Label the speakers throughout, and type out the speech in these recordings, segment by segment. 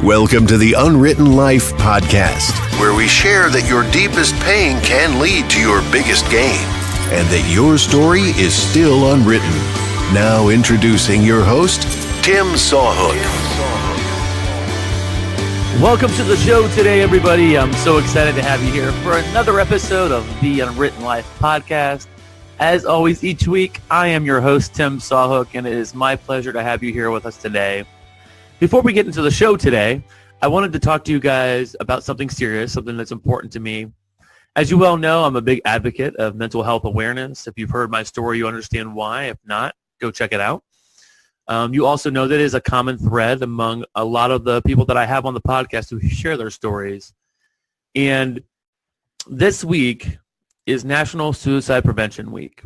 Speaker 1: Welcome to the Unwritten Life Podcast, where we share that your deepest pain can lead to your biggest gain, and that your story is still unwritten. Now introducing your host, Tim Sawhook.
Speaker 2: Welcome to the show today, everybody. I'm so excited to have you here for another episode of the Unwritten Life Podcast. As always, each week, I am your host, Tim Sawhook, and it is my pleasure to have you here with us today. Before we get into the show today, I wanted to talk to you guys about something serious, something that's important to me. As you well know, I'm a big advocate of mental health awareness. If you've heard my story, you understand why. If not, go check it out. You also know that it is a common thread among a lot of the people that I have on the podcast who share their stories. And this week is National Suicide Prevention Week.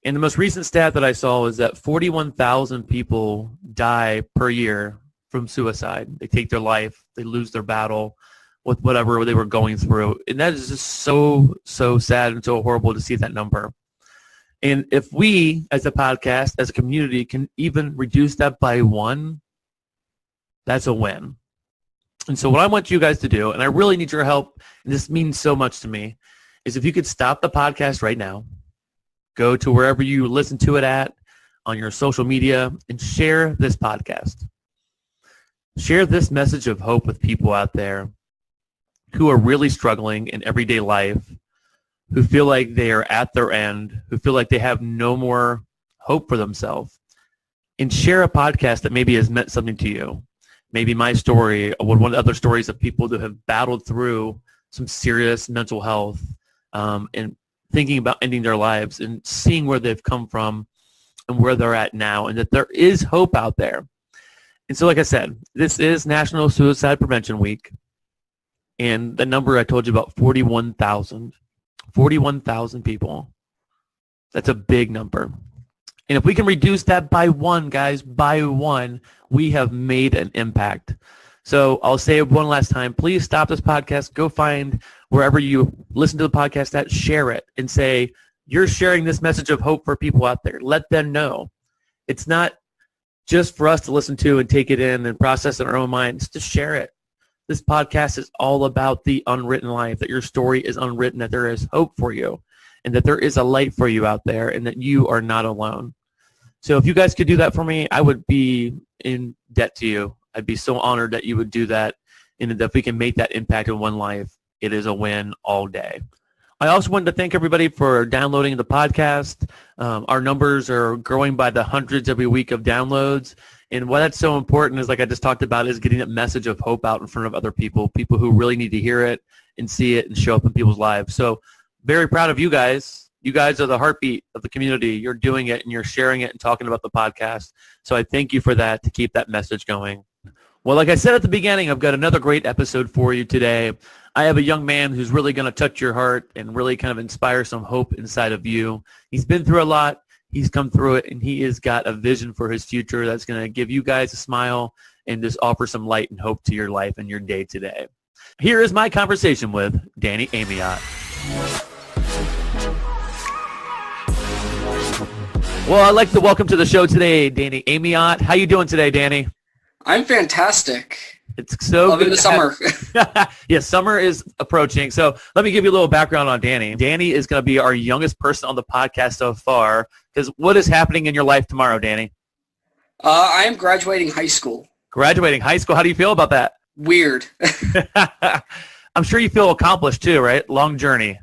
Speaker 2: And the most recent stat that I saw is that 41,000 people die per year from suicide. They take their life, they lose their battle with whatever they were going through. And that is just so sad and so horrible to see that number. And if we, as a podcast, as a community, can even reduce that by one, that's a win. And so what I want you guys to do, and I really need your help, and this means so much to me, is if you could stop the podcast right now, go to wherever you listen to it at, on your social media, and share this podcast. Share this message of hope with people out there who are really struggling in everyday life, who feel like they are at their end, who feel like they have no more hope for themselves. And share a podcast that maybe has meant something to you. Maybe my story, or one of the other stories of people that have battled through some serious mental health and thinking about ending their lives and seeing where they've come from and where they're at now, and that there is hope out there. And so, like I said, this is National Suicide Prevention Week. And the number I told you about, 41,000 people. That's a big number. And if we can reduce that by one, guys, by one, we have made an impact. So I'll say it one last time. Please stop this podcast. Go find wherever you listen to the podcast at, share it, and say, you're sharing this message of hope for people out there. Let them know. It's not just for us to listen to and take it in and process in our own minds. Just share it. This podcast is all about the unwritten life, that your story is unwritten, that there is hope for you, and that there is a light for you out there, and that you are not alone. So if you guys could do that for me, I would be in debt to you. I'd be so honored that you would do that, and that if we can make that impact in one life, it is a win all day. I also wanted to thank everybody for downloading the podcast. Our numbers are growing by the hundreds every week of downloads, and why that's so important is, like I just talked about, is getting that message of hope out in front of other people who really need to hear it and see it and show up in people's lives. So very proud of you guys. You guys are the heartbeat of the community. You're doing it, and you're sharing it and talking about the podcast. So I thank you for that, to keep that message going. Well, like I said at the beginning, I've got another great episode for you today. I have a young man who's really going to touch your heart and really kind of inspire some hope inside of you. He's been through a lot. He's come through it, and he has got a vision for his future that's going to give you guys a smile and just offer some light and hope to your life and your day today. Here is my conversation with Danny Amiott. Well, I'd like to welcome to the show today, Danny Amiott. How you doing today, Danny?
Speaker 3: I'm fantastic.
Speaker 2: It's so
Speaker 3: Loving
Speaker 2: good
Speaker 3: the summer.
Speaker 2: Yes, summer is approaching. So let me give you a little background on Danny. Danny is going to be our youngest person on the podcast so far. Because what is happening in your life tomorrow, Danny?
Speaker 3: I am graduating high school.
Speaker 2: Graduating high school. How do you feel about that?
Speaker 3: Weird.
Speaker 2: I'm sure you feel accomplished too, right? Long journey.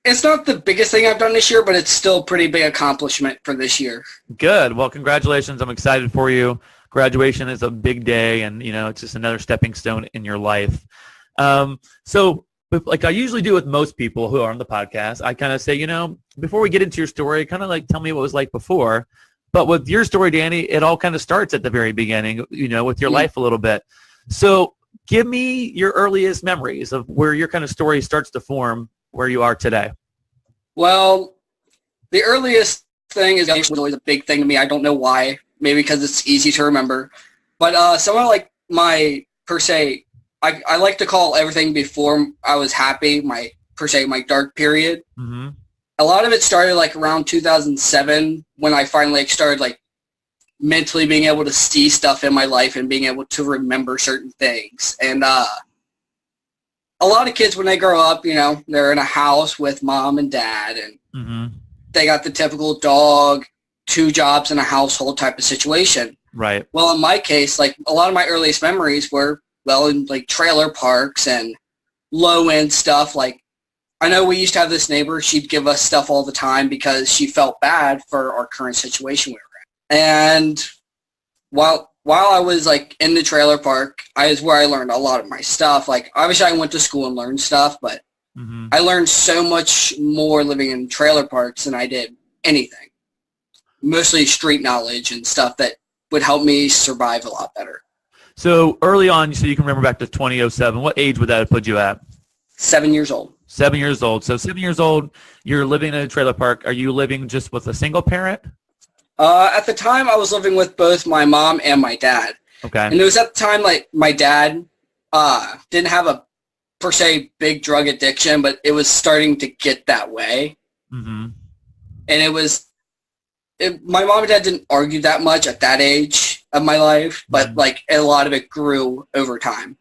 Speaker 3: It's not the biggest thing I've done this year, but it's still a pretty big accomplishment for this year.
Speaker 2: Good. Well, congratulations. I'm excited for you. Graduation is a big day, and it's just another stepping stone in your life. So like I usually do with most people who are on the podcast, I kind of say, before we get into your story, kind of like tell me what it was like before. But with your story, Danny, it all kind of starts at the very beginning, with your life a little bit. So give me your earliest memories of where your kind of story starts to form where you are today.
Speaker 3: Well, the earliest thing is always a big thing to me. I don't know why. Maybe because it's easy to remember. But someone like my, per se, I like to call everything before I was happy, my dark period. Mm-hmm. A lot of it started like around 2007 when I finally started like mentally being able to see stuff in my life and being able to remember certain things. And a lot of kids, when they grow up, they're in a house with mom and dad, and they got the typical dog, 2 jobs in a household type of situation.
Speaker 2: Right.
Speaker 3: Well, in my case, like a lot of my earliest memories were, in like trailer parks and low-end stuff. Like, I know we used to have this neighbor. She'd give us stuff all the time because she felt bad for our current situation we were in. And while I was like in the trailer park, is where I learned a lot of my stuff. Like, obviously I went to school and learned stuff, but I learned so much more living in trailer parks than I did anything. Mostly street knowledge and stuff that would help me survive a lot better.
Speaker 2: So early on, you said you can remember back to 2007. What age would that have put you at?
Speaker 3: 7 years old.
Speaker 2: 7 years old. So 7 years old, you're living in a trailer park. Are you living just with a single parent?
Speaker 3: At the time, I was living with both my mom and my dad.
Speaker 2: Okay.
Speaker 3: And it was at the time, like, my dad didn't have a, per se, big drug addiction, but it was starting to get that way. And my mom and dad didn't argue that much at that age of my life, but, like, a lot of it grew over time.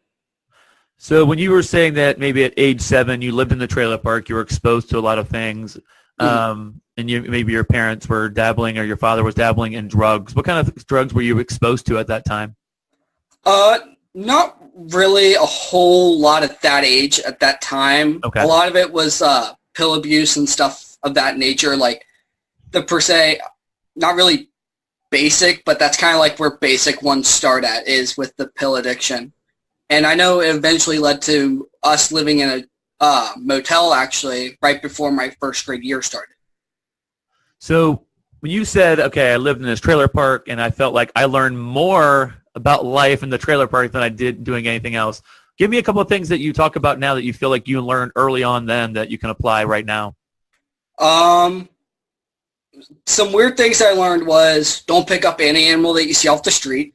Speaker 2: So when you were saying that maybe at age 7 you lived in the trailer park, you were exposed to a lot of things, and maybe your parents were dabbling or your father was dabbling in drugs. What kind of drugs were you exposed to at that time?
Speaker 3: Not really a whole lot at that age at that time. Okay. A lot of it was pill abuse and stuff of that nature, like the per se, not really basic, but that's kind of like where basic ones start at, is with the pill addiction. And I know it eventually led to us living in a motel, actually, right before my first grade year started.
Speaker 2: So when you said, okay, I lived in this trailer park and I felt like I learned more about life in the trailer park than I did doing anything else, give me a couple of things that you talk about now that you feel like you learned early on then that you can apply right now.
Speaker 3: Some weird things I learned was don't pick up any animal that you see off the street.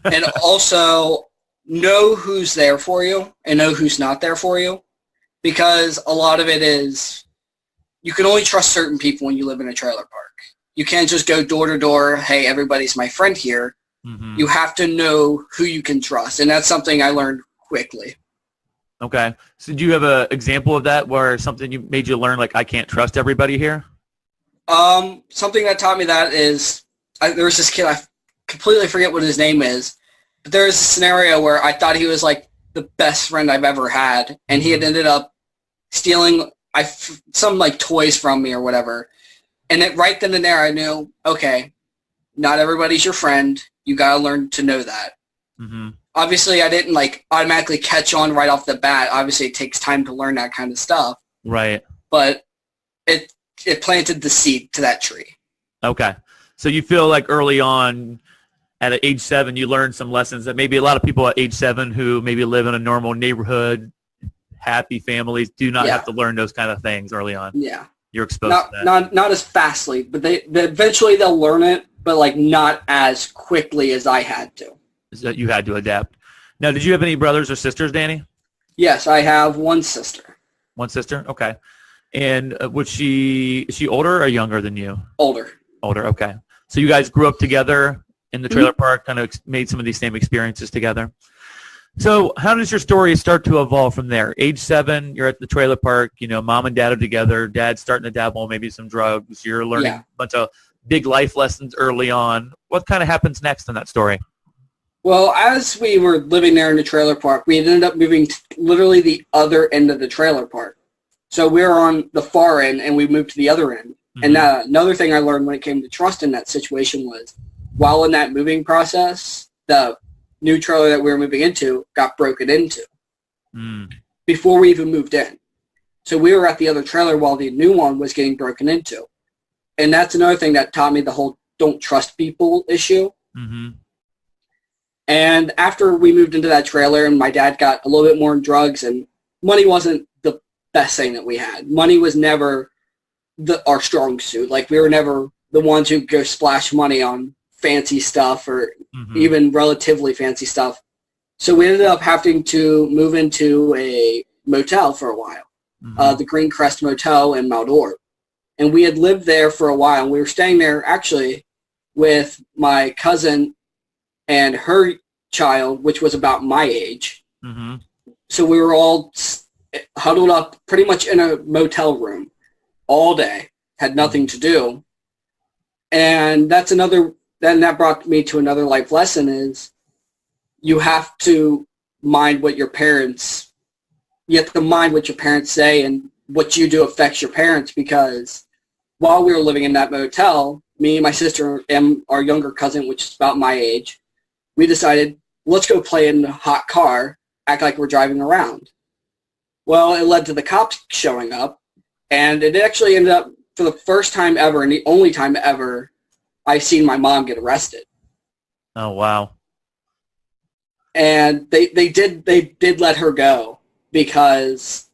Speaker 3: And also know who's there for you and know who's not there for you, because a lot of it is you can only trust certain people when you live in a trailer park. You can't just go door to door, hey, everybody's my friend here. You have to know who you can trust, and that's something I learned quickly.
Speaker 2: Okay. So do you have an example of that where something made you learn, like, I can't trust everybody here?
Speaker 3: Something that taught me that is there was this kid, I completely forget what his name is, but there was a scenario where I thought he was like the best friend I've ever had, and he had ended up stealing some like toys from me or whatever. And right then and there I knew, okay, not everybody's your friend. You got to learn to know that. Obviously, I didn't like automatically catch on right off the bat. Obviously, it takes time to learn that kind of stuff.
Speaker 2: Right.
Speaker 3: But it planted the seed to that tree. Okay.
Speaker 2: So you feel like early on at age 7, you learned some lessons that maybe a lot of people at age 7 who maybe live in a normal neighborhood, happy families, do not have to learn those kind of things early on.
Speaker 3: Yeah.
Speaker 2: You're exposed to that.
Speaker 3: Not as fastly, but they eventually they'll learn it, but like not as quickly as I had to.
Speaker 2: So you had to adapt. Now, did you have any brothers or sisters, Danny?
Speaker 3: Yes, I have one sister.
Speaker 2: One sister? Okay. And is she older or younger than you?
Speaker 3: Older.
Speaker 2: Older, okay. So you guys grew up together in the trailer park, kind of made some of these same experiences together. So how does your story start to evolve from there? Age 7, you're at the trailer park, mom and dad are together, dad's starting to dabble, maybe some drugs, you're learning a bunch of big life lessons early on. What kind of happens next in that story?
Speaker 3: Well, as we were living there in the trailer park, we ended up moving to literally the other end of the trailer park. So we were on the far end, and we moved to the other end. And another thing I learned when it came to trust in that situation was, while in that moving process, the new trailer that we were moving into got broken into before we even moved in. So we were at the other trailer while the new one was getting broken into. And that's another thing that taught me the whole don't trust people issue. And after we moved into that trailer and my dad got a little bit more in drugs, and money wasn't the best thing that we had. Money was never our strong suit. Like, we were never the ones who go splash money on fancy stuff or even relatively fancy stuff. So we ended up having to move into a motel for a while, the Green Crest Motel in Mount Orb. And we had lived there for a while, and we were staying there actually with my cousin and her child, which was about my age.
Speaker 2: Mm-hmm.
Speaker 3: So we were all huddled up pretty much in a motel room all day, had nothing to do. And then that brought me to another life lesson is you have to mind what your parents say, and what you do affects your parents, because while we were living in that motel, me, my sister, and our younger cousin, which is about my age, we decided, let's go play in a hot car, act like we're driving around. Well, it led to the cops showing up, and it actually ended up, for the first time ever and the only time ever, I've seen my mom get arrested.
Speaker 2: Oh, wow.
Speaker 3: And they did let her go because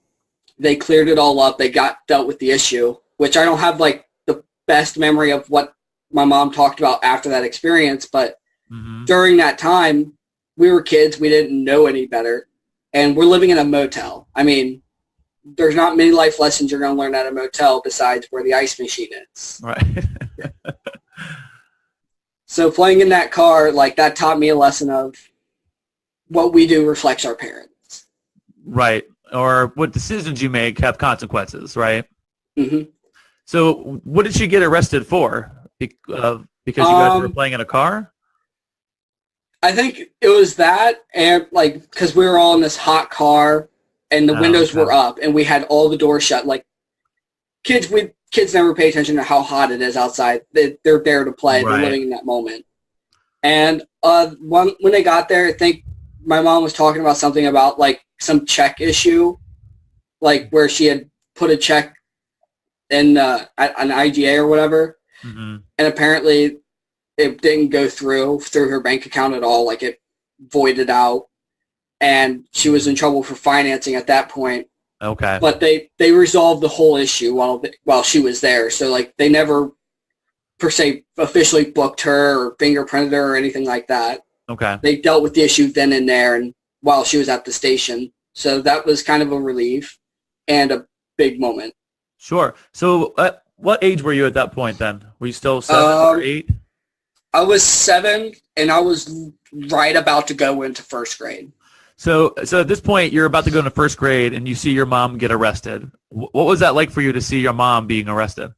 Speaker 3: they cleared it all up. They dealt with the issue, which I don't have like the best memory of what my mom talked about after that experience. But during that time, we were kids. We didn't know any better. And we're living in a motel. I mean, there's not many life lessons you're going to learn at a motel besides where the ice machine is.
Speaker 2: Right.
Speaker 3: So playing in that car, like, that taught me a lesson of what we do reflects our parents.
Speaker 2: Right. Or what decisions you make have consequences, right?
Speaker 3: Mm-hmm.
Speaker 2: So what did she get arrested for? Because you guys were playing in a car?
Speaker 3: I think it was that, and like, because we were all in this hot car and the windows were up and we had all the doors shut. Like, kids never pay attention to how hot it is outside. They're there to play. Right. They're living in that moment. And when they got there, I think my mom was talking about something about like some check issue, like where she had put a check in an IGA or whatever, and apparently it didn't go through her bank account at all. Like, it voided out, and she was in trouble for financing at that point.
Speaker 2: Okay.
Speaker 3: But they resolved the whole issue while she was there. So like, they never per se officially booked her or fingerprinted her or anything like that.
Speaker 2: Okay.
Speaker 3: They dealt with the issue then and there, and while she was at the station. So that was kind of a relief and a big moment.
Speaker 2: Sure. So what age were you at that point then? Were you still 7 or 8?
Speaker 3: I was 7, and I was right about to go into first grade.
Speaker 2: So at this point, you're about to go into first grade, and you see your mom get arrested. What was that like for you to see your mom being arrested?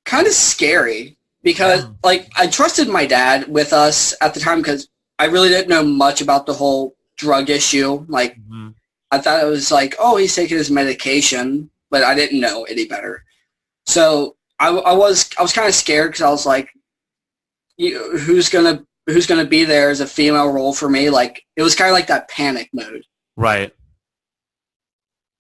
Speaker 3: Kind of scary, because like, I trusted my dad with us at the time because I really didn't know much about the whole drug issue. Like, I thought it was like, oh, he's taking his medication, but I didn't know any better. So I was kind of scared because I was like, who's gonna be there as a female role for me? Like, it was kind of like that panic mode.
Speaker 2: Right.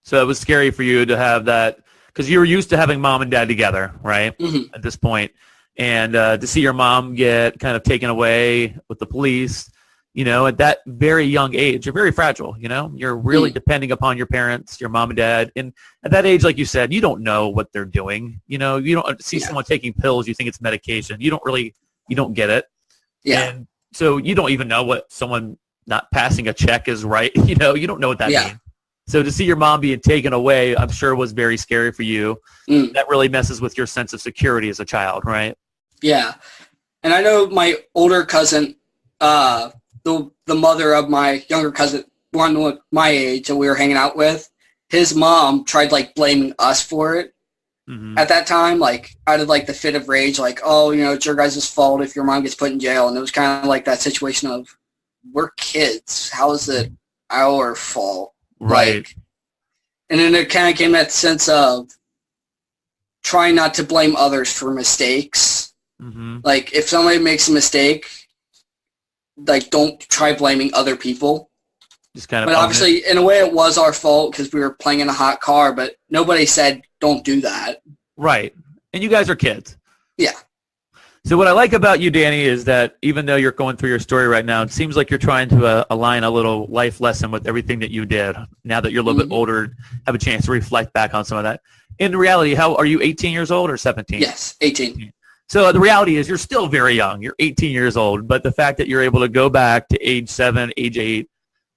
Speaker 2: So it was scary for you to have that, because you were used to having mom and dad together, right? At this point. And to see your mom get kind of taken away with the police, at that very young age, you're very fragile, you're really depending upon your parents, your mom and dad. And at that age, like you said, you don't know what they're doing. You don't see someone taking pills, you think it's medication. You don't get it.
Speaker 3: Yeah.
Speaker 2: And so you don't even know what someone not passing a check is, right? You don't know what that means. So to see your mom being taken away, I'm sure was very scary for you. That really messes with your sense of security as a child, right?
Speaker 3: Yeah. And I know my older cousin, the mother of my younger cousin, one with my age that we were hanging out with, his mom tried like blaming us for it. At that time, like, out of like the fit of rage, like, oh, it's your guys' fault if your mom gets put in jail. And it was kind of like that situation of, we're kids. How is it our fault?
Speaker 2: Right.
Speaker 3: Like, and then it kind of came that sense of trying not to blame others for mistakes. Like, if somebody makes a mistake, like, don't try blaming other people.
Speaker 2: Just kind of.
Speaker 3: But obviously, in a way, it was our fault because we were playing in a hot car. But nobody said, "Don't do that."
Speaker 2: Right, and you guys are kids.
Speaker 3: Yeah.
Speaker 2: So what I like about you, Danny, is that even though you're going through your story right now, it seems like you're trying to align a little life lesson with everything that you did. Now that you're a little bit older, have a chance to reflect back on some of that. In reality, how are you? 18 years old or 17?
Speaker 3: Yes, 18.
Speaker 2: So the reality is, you're still very young. You're 18 years old, but the fact that you're able to go back to age 7, age 8.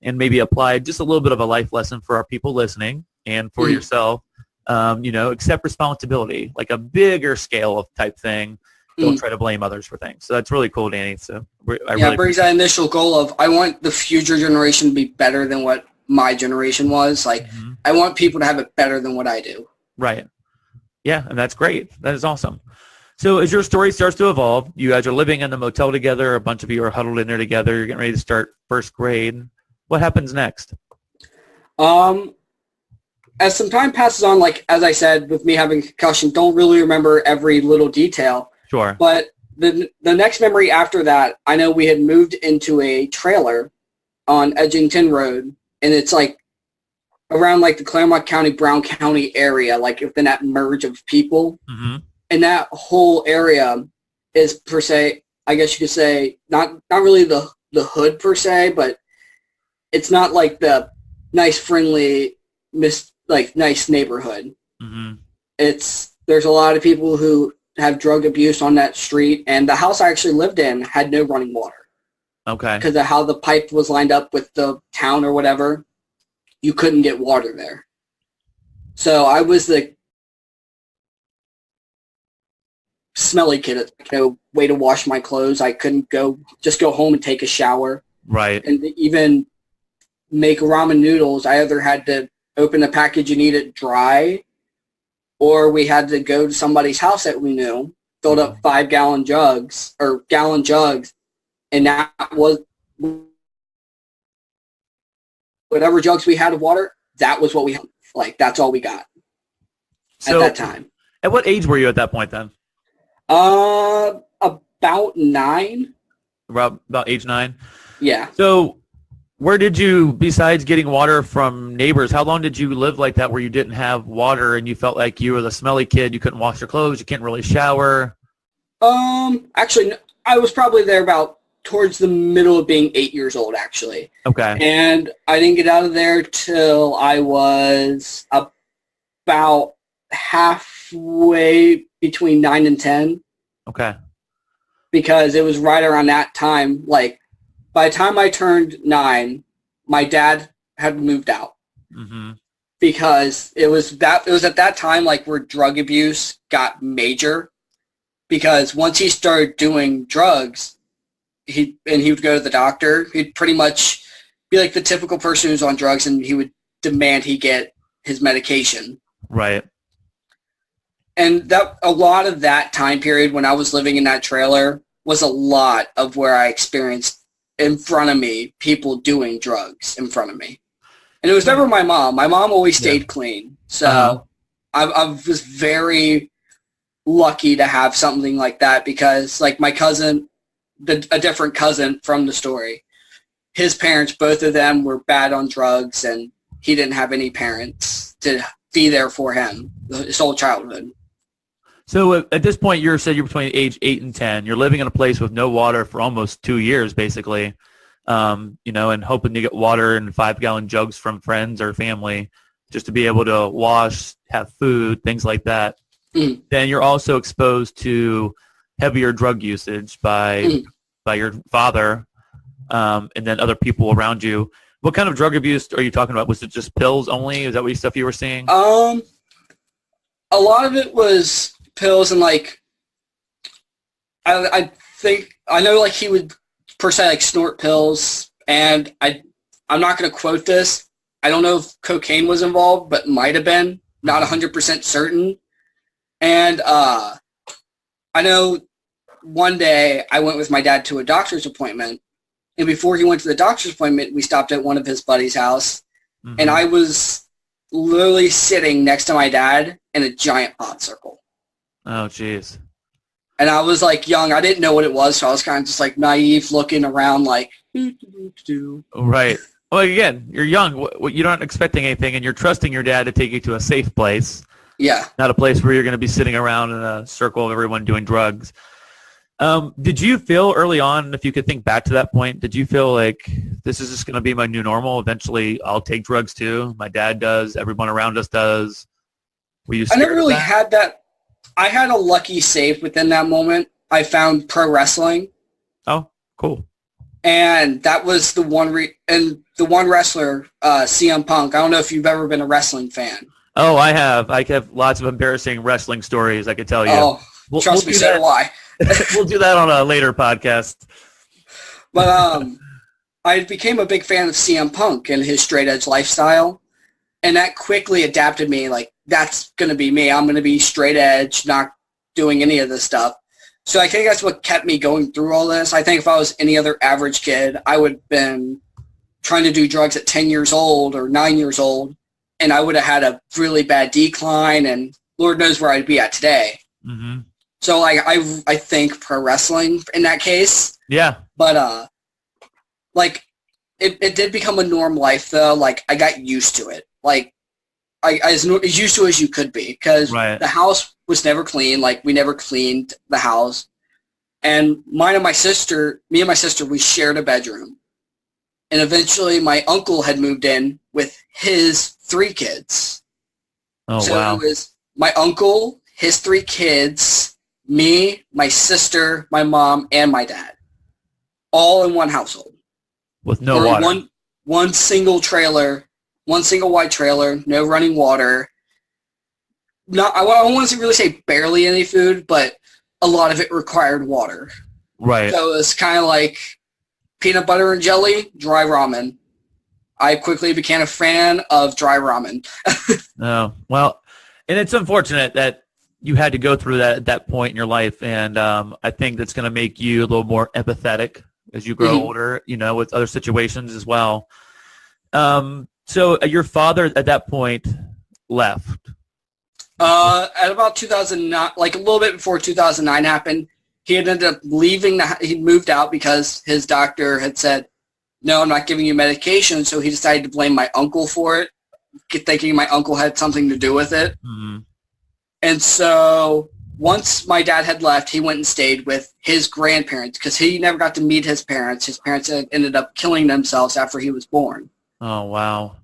Speaker 2: And maybe apply just a little bit of a life lesson for our people listening and for yourself, accept responsibility, like a bigger scale of type thing. don't try to blame others for things. So that's really cool, Danny. So
Speaker 3: it brings that initial goal of I want the future generation to be better than what my generation was. Like, I want people to have it better than what I do.
Speaker 2: Right. Yeah, and that's great. That is awesome. So as your story starts to evolve, you guys are living in the motel together. A bunch of you are huddled in there together. You're getting ready to start first grade. What happens next?
Speaker 3: As some time passes on, like as I said, with me having a concussion, don't really remember every little detail.
Speaker 2: Sure.
Speaker 3: But the next memory after that, I know we had moved into a trailer on Edgington Road, and it's like around like the Claremont County, Brown County area, like within that merge of people.
Speaker 2: Mm-hmm.
Speaker 3: And that whole area is per se, I guess you could say, not really the hood per se, but it's not like the nice, friendly, nice neighborhood.
Speaker 2: Mm-hmm.
Speaker 3: There's a lot of people who have drug abuse on that street, and the house I actually lived in had no running water.
Speaker 2: Okay.
Speaker 3: Because of how the pipe was lined up with the town or whatever, you couldn't get water there. So I was the smelly kid, no way to wash my clothes. I couldn't just go home and take a shower.
Speaker 2: Right.
Speaker 3: And even make ramen noodles, I either had to open the package and eat it dry, or we had to go to somebody's house that we knew, filled up 5-gallon jugs, and that was whatever jugs we had of water, that was what we had. Like, that's all we got at that time.
Speaker 2: At what age were you at that point then?
Speaker 3: About 9.
Speaker 2: About age 9?
Speaker 3: Yeah.
Speaker 2: So where did you, besides getting water from neighbors, how long did you live like that where you didn't have water and you felt like you were the smelly kid, you couldn't wash your clothes, you can't really shower?
Speaker 3: Actually, I was probably there about towards the middle of being 8 years old, actually.
Speaker 2: Okay.
Speaker 3: And I didn't get out of there till I was about halfway between 9 and 10.
Speaker 2: Okay.
Speaker 3: Because it was right around that time, like, by the time I turned 9, my dad had moved out.
Speaker 2: Mm-hmm.
Speaker 3: Because it was at that time, like, where drug abuse got major. Because once he started doing drugs, he would go to the doctor. He'd pretty much be like the typical person who's on drugs, and he would demand he get his medication.
Speaker 2: Right.
Speaker 3: And that a lot of that time period when I was living in that trailer was a lot of where I experienced in front of me people doing drugs in front of me. And it was never my mom. My mom always stayed clean. So I was very lucky to have something like that because, like, my cousin, a different cousin from the story, his parents, both of them were bad on drugs, and he didn't have any parents to be there for him his whole childhood.
Speaker 2: So at this point, you said you're between age 8 and 10. You're living in a place with no water for almost 2 years, basically, and hoping to get water in 5-gallon jugs from friends or family just to be able to wash, have food, things like that. Mm. Then you're also exposed to heavier drug usage by your father and then other people around you. What kind of drug abuse are you talking about? Was it just pills only? Is that what stuff you were seeing?
Speaker 3: A lot of it was pills, and like I know like he would per se like snort pills, and I'm not going to quote this. I don't know if cocaine was involved, but might have been. Not 100% certain. And I know one day I went with my dad to a doctor's appointment, and before he went to the doctor's appointment, we stopped at one of his buddy's house, and I was literally sitting next to my dad in a giant pot circle.
Speaker 2: Oh, jeez.
Speaker 3: And I was like young. I didn't know what it was, so I was kind of just like naive looking around like,
Speaker 2: Right. Well, again, you're young. You're not expecting anything, and you're trusting your dad to take you to a safe place.
Speaker 3: Yeah.
Speaker 2: Not a place where you're going to be sitting around in a circle of everyone doing drugs. Did you feel early on, if you could think back to that point, did you feel like this is just going to be my new normal? Eventually, I'll take drugs too. My dad does. Everyone around us does. Were you scared
Speaker 3: I never really
Speaker 2: of that?
Speaker 3: had that. I had a lucky save within that moment. I found pro wrestling.
Speaker 2: Oh, cool.
Speaker 3: And that was the one wrestler, CM Punk. I don't know if you've ever been a wrestling fan.
Speaker 2: Oh, I have. I have lots of embarrassing wrestling stories I could tell you.
Speaker 3: Oh, trust me, so do I.
Speaker 2: We'll do that on a later podcast.
Speaker 3: But I became a big fan of CM Punk and his straight edge lifestyle, and that quickly adapted me. Like, that's going to be me. I'm going to be straight edge, not doing any of this stuff. So I think that's what kept me going through all this. I think if I was any other average kid, I would have been trying to do drugs at 10 years old or 9 years old, and I would have had a really bad decline, and Lord knows where I'd be at today.
Speaker 2: Mm-hmm.
Speaker 3: So like I think pro wrestling in that case.
Speaker 2: Yeah.
Speaker 3: But like it did become a norm life though. Like I got used to it. Like I as used to as you could be, because the house was never clean. Like we never cleaned the house. And me and my sister, we shared a bedroom. And eventually my uncle had moved in with his 3 kids.
Speaker 2: Oh,
Speaker 3: so
Speaker 2: wow.
Speaker 3: It was my uncle, his 3 kids, me, my sister, my mom, and my dad. All in one household.
Speaker 2: With no water.
Speaker 3: One single trailer, one single wide trailer, no running water. I won't really say barely any food, but a lot of it required water.
Speaker 2: Right.
Speaker 3: So it was kind of like peanut butter and jelly, dry ramen. I quickly became a fan of dry ramen.
Speaker 2: Oh, well, and it's unfortunate that you had to go through that at that point in your life, and I think that's going to make you a little more empathetic as you grow older, with other situations as well. So your father at that point left.
Speaker 3: At about 2009, like a little bit before 2009 happened, he ended up leaving. He moved out because his doctor had said, "No, I'm not giving you medication." So he decided to blame my uncle for it, thinking my uncle had something to do with it.
Speaker 2: Mm-hmm.
Speaker 3: And so once my dad had left, he went and stayed with his grandparents because he never got to meet his parents. His parents had ended up killing themselves after he was born.
Speaker 2: Oh, wow.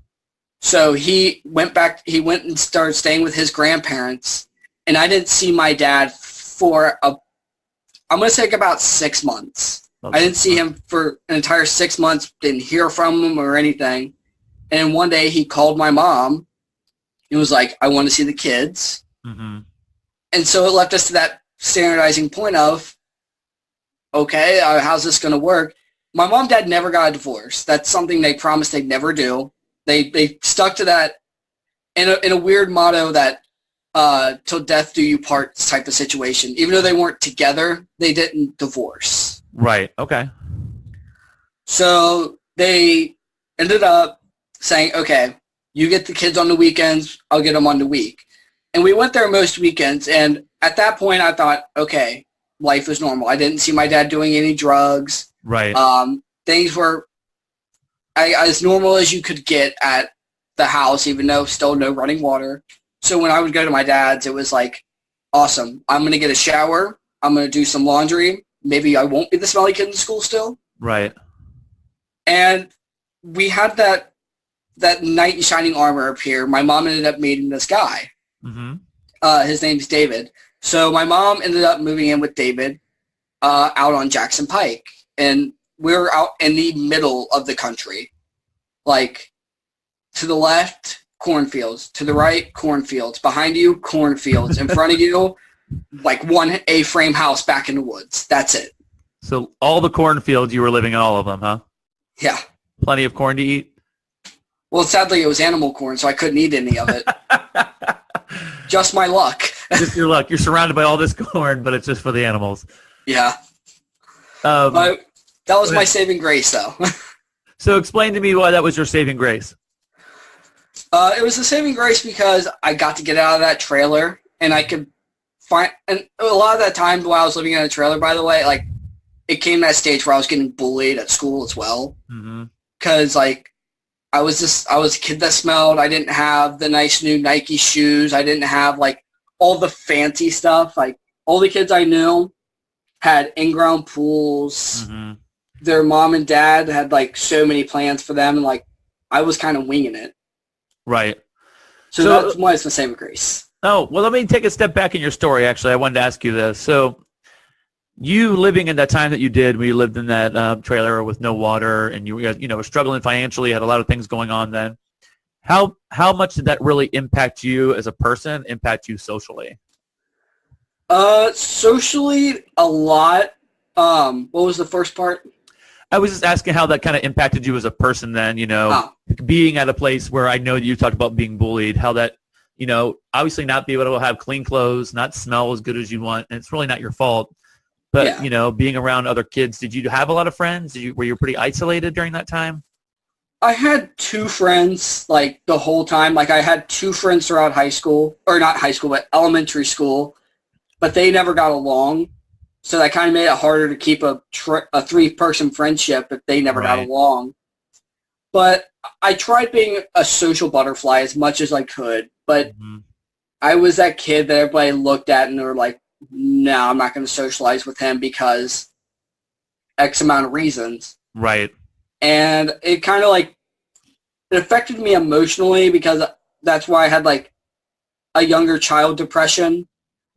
Speaker 3: So he went and started staying with his grandparents, and I didn't see my dad for I'm going to say about 6 months. I didn't see him for an entire 6 months, didn't hear from him or anything. And one day he called my mom. He was like, "I want to see the kids."
Speaker 2: Mm-hmm.
Speaker 3: And so it left us to that standardizing point of, okay, how's this going to work? My mom and dad never got a divorce. That's something they promised they'd never do. They stuck to that in a weird motto that till death do you part type of situation. Even though they weren't together, they didn't divorce.
Speaker 2: Right. Okay.
Speaker 3: So they ended up saying, okay, you get the kids on the weekends, I'll get them on the week. And we went there most weekends, and at that point I thought, okay, life is normal. I didn't see my dad doing any drugs.
Speaker 2: Right.
Speaker 3: Things were as normal as you could get at the house, even though still no running water. So when I would go to my dad's, it was like, awesome. I'm going to get a shower. I'm going to do some laundry. Maybe I won't be the smelly kid in school still.
Speaker 2: Right.
Speaker 3: And we had that knight in shining armor appear. My mom ended up meeting this guy.
Speaker 2: Mm-hmm.
Speaker 3: His name's David. So my mom ended up moving in with David out on Jackson Pike. And we were out in the middle of the country. Like, to the left, cornfields. To the right, cornfields. Behind you, cornfields. In front of you, like one A-frame house back in the woods. That's it.
Speaker 2: So all the cornfields, you were living in all of them, huh?
Speaker 3: Yeah.
Speaker 2: Plenty of corn to eat?
Speaker 3: Well, sadly, it was animal corn, so I couldn't eat any of it. Just my luck.
Speaker 2: Just your luck. You're surrounded by all this corn, but it's just for the animals.
Speaker 3: Yeah. But that was my saving grace, though.
Speaker 2: So explain to me why that was your saving grace.
Speaker 3: It was a saving grace because I got to get out of that trailer, and I could find, and a lot of that time while I was living in a trailer, by the way, like, it came to that stage where I was getting bullied at school as well. Because, like, I was a kid that smelled. I didn't have the nice new Nike shoes. I didn't have, like, all the fancy stuff. Like, all the kids I knew had in-ground pools.
Speaker 2: Mm-hmm.
Speaker 3: Their mom and dad had, like, so many plans for them. And, like, I was kind of winging it.
Speaker 2: Right.
Speaker 3: So that's why it's the saving grace.
Speaker 2: Oh, well, let me take a step back in your story, actually. I wanted to ask you this. So you living in that time that you did, when you lived in that trailer with no water, and you were struggling financially, had a lot of things going on then. How much did that really impact you as a person, impact you socially?
Speaker 3: Socially, a lot. What was the first part?
Speaker 2: I was just asking how that kind of impacted you as a person then, being at a place where I know you talked about being bullied, how that, obviously not be able to have clean clothes, not smell as good as you want, and it's really not your fault. But, being around other kids, did you have a lot of friends? Were you pretty isolated during that time?
Speaker 3: I had 2 friends, like, the whole time. Like, I had 2 friends throughout high school, or not high school, but elementary school, but they never got along. So that kind of made it harder to keep a 3-person friendship if they never got along. But I tried being a social butterfly as much as I could, but I was that kid that everybody looked at and they were like, no, I'm not going to socialize with him because X amount of reasons.
Speaker 2: Right.
Speaker 3: And it kind of like, it affected me emotionally because that's why I had like a younger child depression.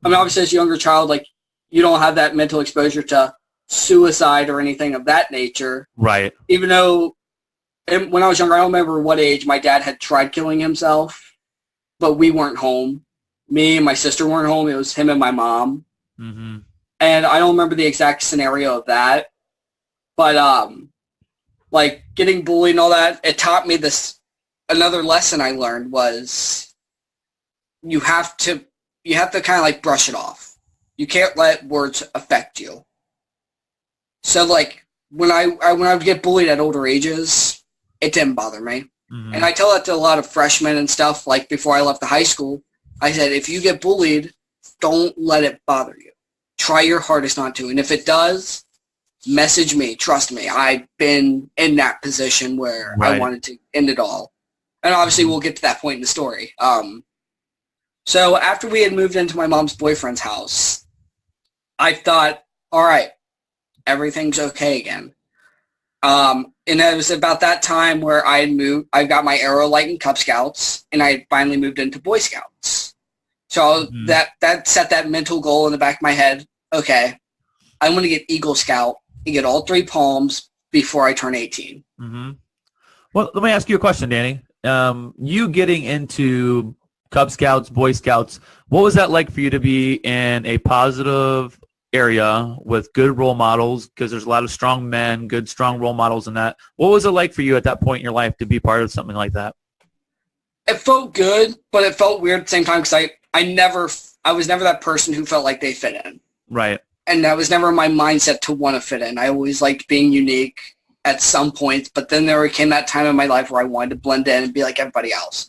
Speaker 3: I mean, obviously as a younger child, like, you don't have that mental exposure to suicide or anything of that nature.
Speaker 2: Right.
Speaker 3: Even though when I was younger, I don't remember what age my dad had tried killing himself, but we weren't home. Me and my sister weren't home. It was him and my mom. Mm-hmm. And I don't remember the exact scenario of that. But, like, getting bullied and all that, it taught me this. Another lesson I learned was you have to kind of, like, brush it off. You can't let words affect you. So, like, when I would get bullied at older ages, it didn't bother me. Mm-hmm. And I tell that to a lot of freshmen and stuff, like, before I left the high school. I said, if you get bullied, don't let it bother you. Try your hardest not to. And if it does, message me. Trust me. I've been in that position where I wanted to end it all. And obviously, we'll get to that point in the story. So after we had moved into my mom's boyfriend's house, I thought, all right, everything's okay again. And it was about that time where I got my Arrow Light and Cub Scouts, and I had finally moved into Boy Scouts. So that set that mental goal in the back of my head. Okay, I want to get Eagle Scout and get all 3 palms before I turn 18.
Speaker 2: Mm-hmm. Well, let me ask you a question, Danny. You getting into Cub Scouts, Boy Scouts, what was that like for you to be in a positive area with good role models? Because there's a lot of strong men, good, strong role models in that. What was it like for you at that point in your life to be part of something like that?
Speaker 3: It felt good, but it felt weird at the same time because I was never that person who felt like they fit in.
Speaker 2: Right.
Speaker 3: And that was never my mindset to want to fit in. I always liked being unique at some points, but then there came that time in my life where I wanted to blend in and be like everybody else.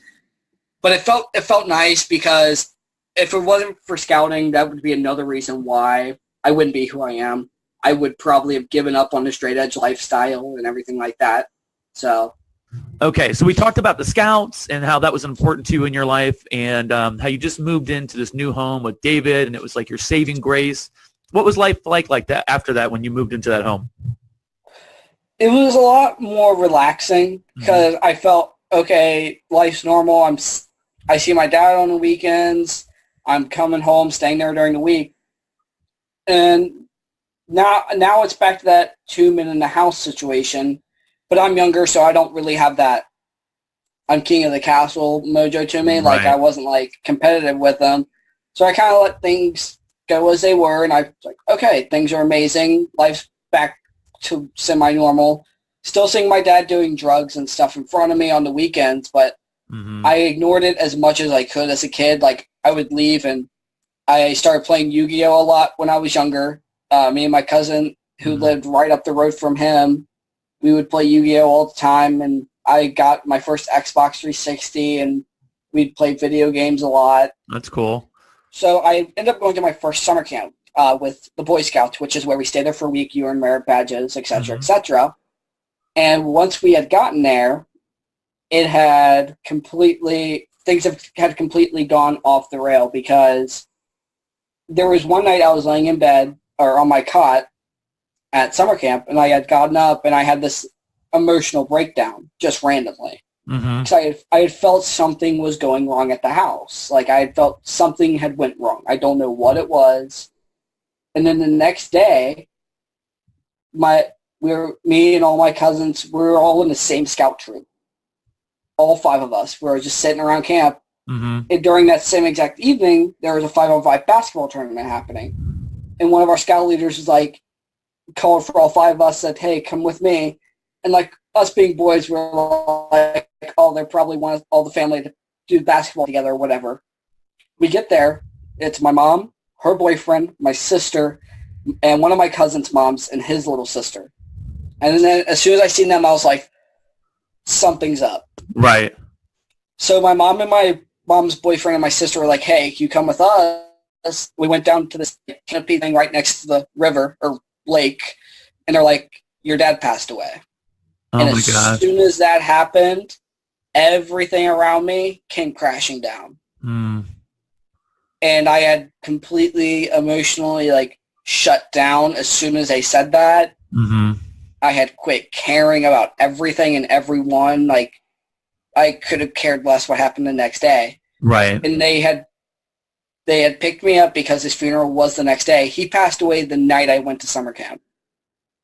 Speaker 3: But it felt nice because if it wasn't for scouting, that would be another reason why I wouldn't be who I am. I would probably have given up on the straight edge lifestyle and everything like that. So.
Speaker 2: Okay, so we talked about the Scouts and how that was important to you in your life, and how you just moved into this new home with David, and it was like your saving grace. What was life like that after that when you moved into that home?
Speaker 3: It was a lot more relaxing because I felt, okay, life's normal. I see my dad on the weekends. I'm coming home, staying there during the week. And now it's back to that 2 men in the house situation. But I'm younger, so I don't really have that I'm king of the castle mojo to me. Like, I wasn't, like, competitive with them. So I kind of let things go as they were, and I was like, okay, things are amazing. Life's back to semi-normal. Still seeing my dad doing drugs and stuff in front of me on the weekends, but I ignored it as much as I could as a kid. Like, I would leave, and I started playing Yu-Gi-Oh! A lot when I was younger. Me and my cousin, who lived right up the road from him, we would play Yu-Gi-Oh! All the time, and I got my first Xbox 360, and we'd play video games a lot.
Speaker 2: That's cool.
Speaker 3: So I ended up going to my first summer camp with the Boy Scouts, which is where we stayed there for a week. You earn merit badges, etc., etc. And once we had gotten there, things had completely gone off the rail because there was one night I was laying in bed or on my cot at summer camp, and I had gotten up and I had this emotional breakdown just randomly. So I had felt something was going wrong at the house. Like, I had felt something had went wrong. I don't know what it was. And then the next day, me and all my cousins, we were all in the same scout troop. All 5 of us. We were just sitting around camp,
Speaker 2: Mm-hmm.
Speaker 3: And during that same exact evening, there was a 5-on-5 basketball tournament happening. And one of our scout leaders was like, called for all 5 of us, said, hey, come with me. And like us being boys, we're like, oh, they probably want all the family to do basketball together or whatever. We get there. It's my mom, her boyfriend, my sister, and one of my cousin's moms and his little sister. And then as soon as I seen them, I was like, something's up.
Speaker 2: Right.
Speaker 3: So my mom and my mom's boyfriend and my sister were like, hey, can you come with us? We went down to this canopy thing right next to the river or lake, and they're like, your dad passed away.
Speaker 2: Oh
Speaker 3: and
Speaker 2: my
Speaker 3: as
Speaker 2: God.
Speaker 3: soon as that happened, everything around me came crashing down.
Speaker 2: Mm.
Speaker 3: And I had completely emotionally like shut down as soon as they said that.
Speaker 2: Mm-hmm.
Speaker 3: I had quit caring about everything and everyone. Like, I could have cared less what happened the next day.
Speaker 2: Right.
Speaker 3: And they had picked me up because his funeral was the next day. He passed away the night I went to summer camp.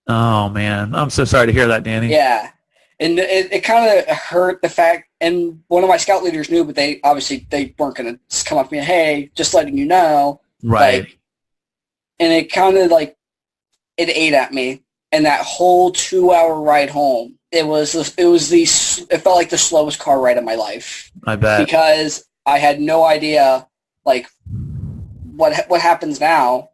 Speaker 2: Oh, man. I'm so sorry to hear that, Danny.
Speaker 3: Yeah. And it kind of hurt the fact, and one of my scout leaders knew, but they weren't going to come up to me, hey, just letting you know.
Speaker 2: Right.
Speaker 3: Like, and it kind of like, it ate at me. And that whole 2-hour ride home, it felt like the slowest car ride of my life.
Speaker 2: I bet.
Speaker 3: Because I had no idea, like, what happens now.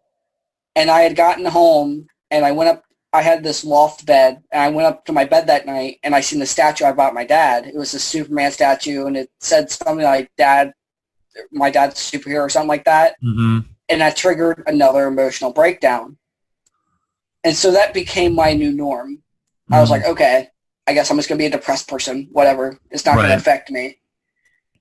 Speaker 3: And I had gotten home, and I had this loft bed, and I went up to my bed that night, and I seen the statue I bought my dad. It was a Superman statue, and it said something like, my dad's a superhero or something like that.
Speaker 2: Mm-hmm.
Speaker 3: And that triggered another emotional breakdown. And so that became my new norm. Mm-hmm. I was like, okay, I guess I'm just going to be a depressed person, whatever. It's not going to affect me.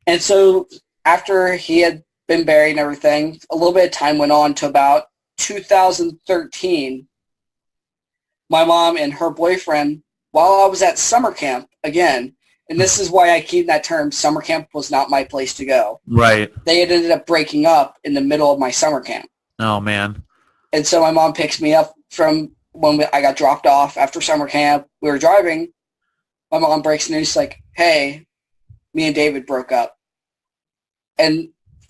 Speaker 3: And so after he had been buried and everything, a little bit of time went on to about 2013. My mom and her boyfriend, while I was at summer camp, again, and this is why I keep that term, summer camp was not my place to go.
Speaker 2: Right.
Speaker 3: They had ended up breaking up in the middle of my summer camp.
Speaker 2: Oh, man.
Speaker 3: And so my mom picks me up from when I got dropped off after summer camp. We were driving. My mom breaks the news like, hey, me and David broke up. And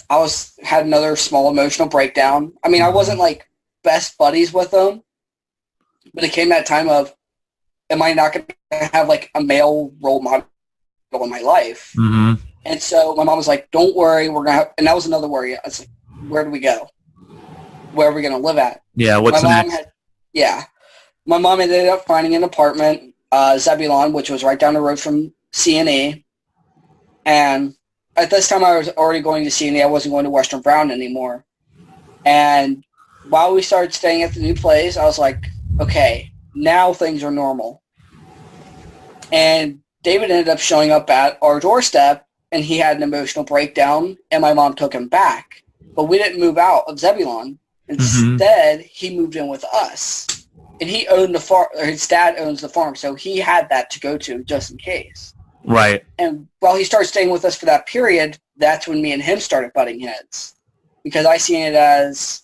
Speaker 3: I had another small emotional breakdown. I mean, I wasn't like best buddies with them, but it came that time of, am I not going to have like a male role model in my life?
Speaker 2: Mm-hmm.
Speaker 3: And so my mom was like, don't worry, we're going to have, and that was another worry. I was like, where do we go? Where are we going to live at?
Speaker 2: Yeah, what's next?
Speaker 3: My mom ended up finding an apartment, Zebulon, which was right down the road from C&E. And at this time, I was already going to C&E. I wasn't going to Western Brown anymore. And while we started staying at the new place, I was like, okay, now things are normal. And David ended up showing up at our doorstep, and he had an emotional breakdown, and my mom took him back. But we didn't move out of Zebulon. Instead, he moved in with us. And he owned the farm, or his dad owns the farm, so he had that to go to just in case.
Speaker 2: Right.
Speaker 3: And while he started staying with us for that period, that's when me and him started butting heads. Because I seen it as,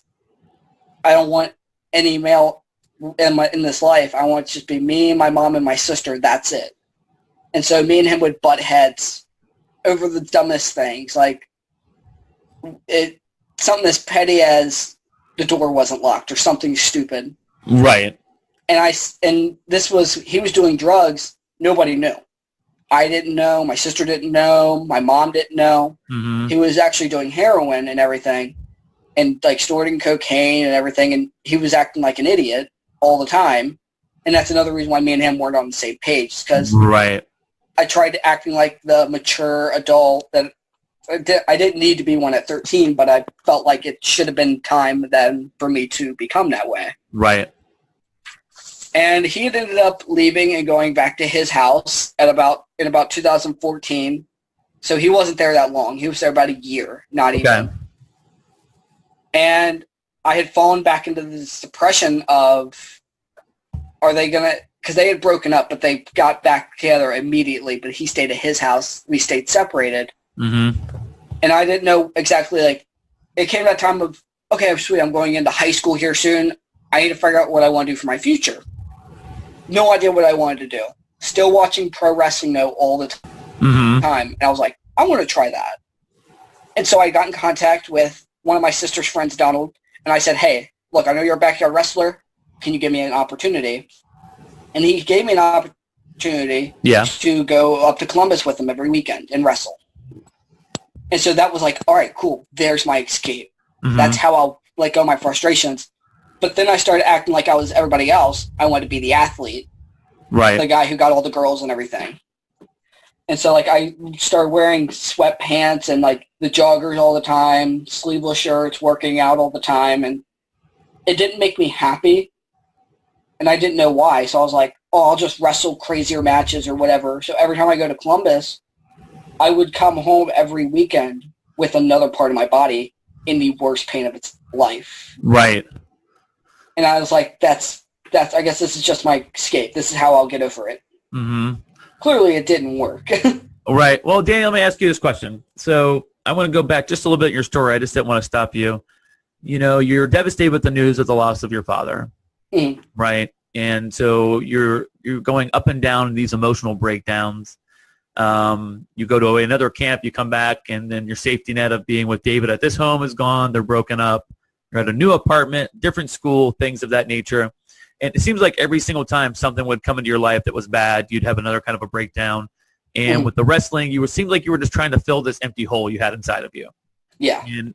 Speaker 3: I don't want any male in this life. I want it to just be me, my mom, and my sister. That's it. And so me and him would butt heads over the dumbest things. Like, something as petty as the door wasn't locked or something stupid.
Speaker 2: Right.
Speaker 3: And this was, he was doing drugs. Nobody knew. I didn't know. My sister didn't know. My mom didn't know.
Speaker 2: Mm-hmm.
Speaker 3: He was actually doing heroin and everything, and like snorting cocaine and everything. And he was acting like an idiot all the time. And that's another reason why me and him weren't on the same page, because I tried acting like the mature adult that I didn't need to be one at 13, but I felt like it should have been time then for me to become that way.
Speaker 2: Right.
Speaker 3: And he had ended up leaving and going back to his house in about 2014. So he wasn't there that long. He was there about a year, not even. And I had fallen back into this depression of, are they going to, because they had broken up, but they got back together immediately, but he stayed at his house. We stayed separated.
Speaker 2: Mm-hmm.
Speaker 3: And I didn't know exactly, like, it came that time of, okay, sweet, I'm going into high school here soon. I need to figure out what I want to do for my future. No idea what I wanted to do. Still watching pro wrestling, though, all the time. And I was like, I want to try that. And so I got in contact with one of my sister's friends, Donald, and I said, hey, look, I know you're a backyard wrestler. Can you give me an opportunity? And he gave me an opportunity to go up to Columbus with him every weekend and wrestle. And so that was like, all right, cool. There's my escape. Mm-hmm. That's how I'll let go of my frustrations. But then I started acting like I was everybody else. I wanted to be the athlete.
Speaker 2: Right.
Speaker 3: The guy who got all the girls and everything. And so, like, I started wearing sweatpants and, like, the joggers all the time, sleeveless shirts, working out all the time. And it didn't make me happy. And I didn't know why. So I was like, oh, I'll just wrestle crazier matches or whatever. So every time I go to Columbus, I would come home every weekend with another part of my body in the worst pain of its life.
Speaker 2: Right.
Speaker 3: And I was like, that's I guess this is just my escape. This is how I'll get over it.
Speaker 2: Mm-hmm.
Speaker 3: Clearly, it didn't work.
Speaker 2: Right. Well, Daniel, let me ask you this question. So I want to go back just a little bit in your story. I just didn't want to stop you. You know, you're devastated with the news of the loss of your father, right? And so you're going up and down in these emotional breakdowns. You go to another camp, you come back, and then your safety net of being with David at this home is gone. They're broken up. You're at a new apartment, different school, things of that nature. And it seems like every single time something would come into your life that was bad, you'd have another kind of a breakdown. And with the wrestling, it seemed like you were just trying to fill this empty hole you had inside of you.
Speaker 3: Yeah.
Speaker 2: And